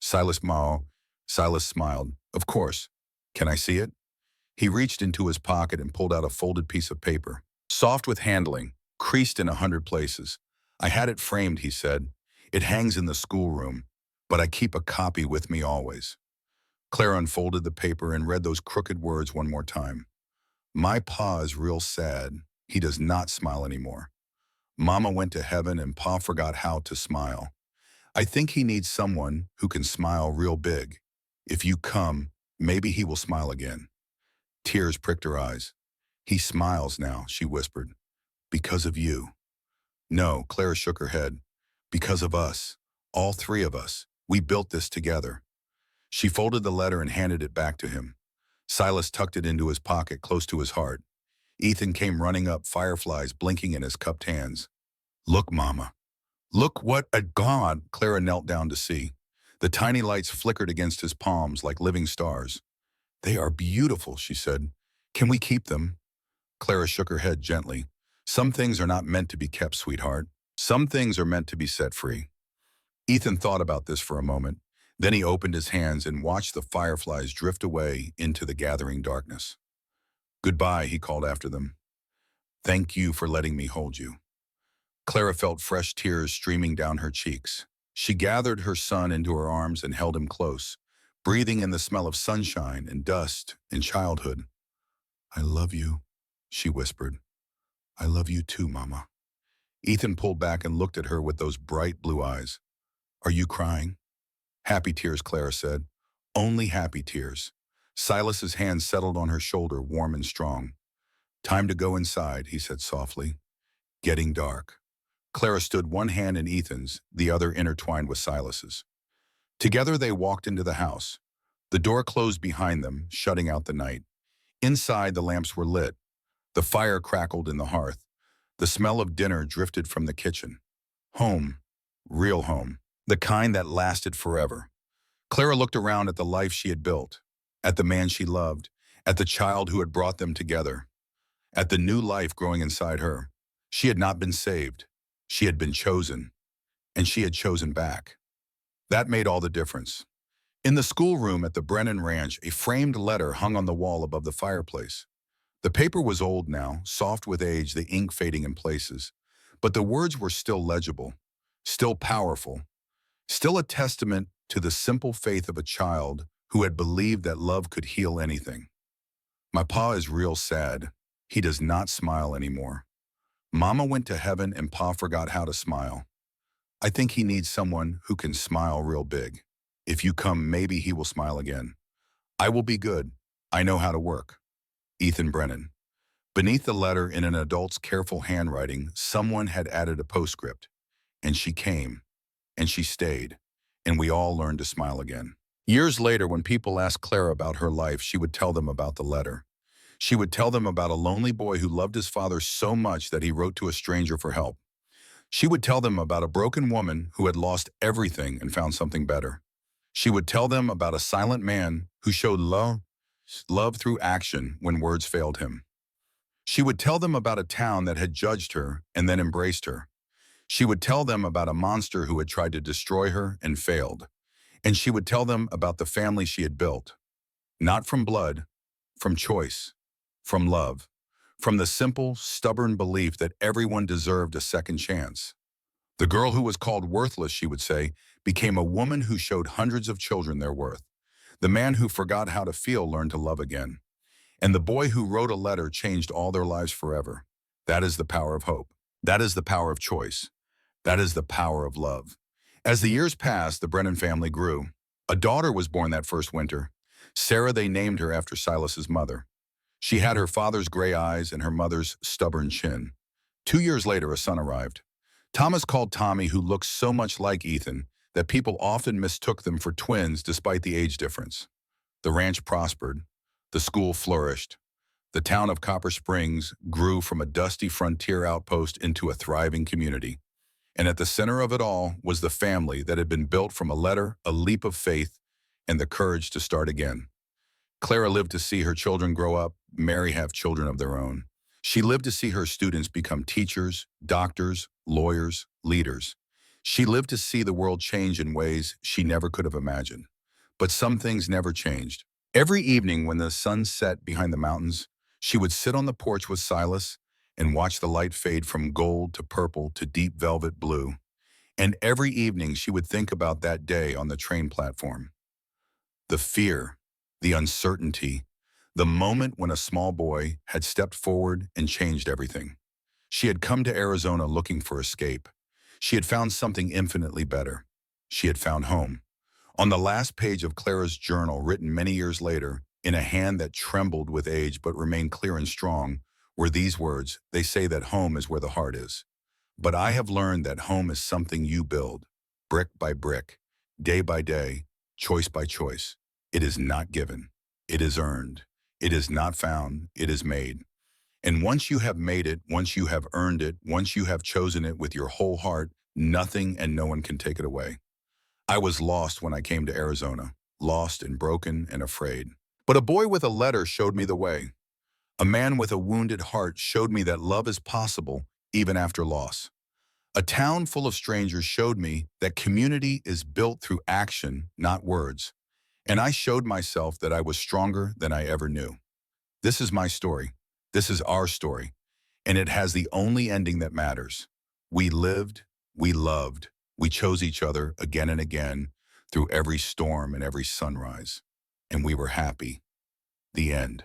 Silas smiled. Of course. Can I see it? He reached into his pocket and pulled out a folded piece of paper. Soft with handling, creased in 100 places. I had it framed, he said. It hangs in the schoolroom, but I keep a copy with me always. Clara unfolded the paper and read those crooked words one more time. My pa is real sad. He does not smile anymore. Mama went to heaven and Pa forgot how to smile. I think he needs someone who can smile real big. If you come, maybe he will smile again. Tears pricked her eyes. He smiles now, she whispered. Because of you. No, Clara shook her head. Because of us. All three of us. We built this together. She folded the letter and handed it back to him. Silas tucked it into his pocket close to his heart. Ethan came running up, fireflies blinking in his cupped hands. Look, Mama. Look what a god, Clara knelt down to see. The tiny lights flickered against his palms like living stars. They are beautiful, she said. Can we keep them? Clara shook her head gently. Some things are not meant to be kept, sweetheart. Some things are meant to be set free. Ethan thought about this for a moment. Then he opened his hands and watched the fireflies drift away into the gathering darkness. Goodbye, he called after them. Thank you for letting me hold you. Clara felt fresh tears streaming down her cheeks. She gathered her son into her arms and held him close, breathing in the smell of sunshine and dust and childhood. I love you, she whispered. I love you too, Mama. Ethan pulled back and looked at her with those bright blue eyes. Are you crying? Happy tears, Clara said. Only happy tears. Silas's hand settled on her shoulder, warm and strong. Time to go inside, he said softly. Getting dark. Clara stood one hand in Ethan's, the other intertwined with Silas's. Together they walked into the house. The door closed behind them, shutting out the night. Inside, the lamps were lit. The fire crackled in the hearth. The smell of dinner drifted from the kitchen. Home. Real home. The kind that lasted forever. Clara looked around at the life she had built, at the man she loved, at the child who had brought them together, at the new life growing inside her. She had not been saved. She had been chosen, and she had chosen back. That made all the difference. In the schoolroom at the Brennan Ranch, a framed letter hung on the wall above the fireplace. The paper was old now, soft with age, the ink fading in places, but the words were still legible, still powerful, still a testament to the simple faith of a child who had believed that love could heal anything. My pa is real sad. He does not smile anymore. Mama went to heaven and Pa forgot how to smile. I think he needs someone who can smile real big. If you come, maybe he will smile again. I will be good. I know how to work. Ethan Brennan. Beneath the letter, in an adult's careful handwriting, someone had added a postscript. And she came. And she stayed. And we all learned to smile again. Years later, when people asked Clara about her life, she would tell them about the letter. She would tell them about a lonely boy who loved his father so much that he wrote to a stranger for help. She would tell them about a broken woman who had lost everything and found something better. She would tell them about a silent man who showed love through action when words failed him. She would tell them about a town that had judged her and then embraced her. She would tell them about a monster who had tried to destroy her and failed. And she would tell them about the family she had built. Not from blood, from choice, from love, from the simple, stubborn belief that everyone deserved a second chance. The girl who was called worthless, she would say, became a woman who showed hundreds of children their worth. The man who forgot how to feel learned to love again. And the boy who wrote a letter changed all their lives forever. That is the power of hope. That is the power of choice. That is the power of love. As the years passed, the Brennan family grew. A daughter was born that first winter. Sarah, they named her after Silas's mother. She had her father's gray eyes and her mother's stubborn chin. 2 years later, a son arrived. Thomas, called Tommy, who looked so much like Ethan that people often mistook them for twins despite the age difference. The ranch prospered. The school flourished. The town of Copper Springs grew from a dusty frontier outpost into a thriving community. And at the center of it all was the family that had been built from a letter, a leap of faith, and the courage to start again. Clara lived to see her children grow up, Mary have children of their own. She lived to see her students become teachers, doctors, lawyers, leaders. She lived to see the world change in ways she never could have imagined. But some things never changed. Every evening when the sun set behind the mountains, she would sit on the porch with Silas and watch the light fade from gold to purple to deep velvet blue. And every evening she would think about that day on the train platform. The fear, the uncertainty, the moment when a small boy had stepped forward and changed everything. She had come to Arizona looking for escape. She had found something infinitely better. She had found home. On the last page of Clara's journal, written many years later, in a hand that trembled with age but remained clear and strong, were these words. They say that home is where the heart is. But I have learned that home is something you build, brick by brick, day by day, choice by choice. It is not given. It is earned. It is not found. It is made. And once you have made it, once you have earned it, once you have chosen it with your whole heart, nothing and no one can take it away. I was lost when I came to Arizona, lost and broken and afraid. But a boy with a letter showed me the way. A man with a wounded heart showed me that love is possible even after loss. A town full of strangers showed me that community is built through action, not words. And I showed myself that I was stronger than I ever knew. This is my story. This is our story. And it has the only ending that matters. We lived, we loved, we chose each other again and again through every storm and every sunrise. And we were happy. The end.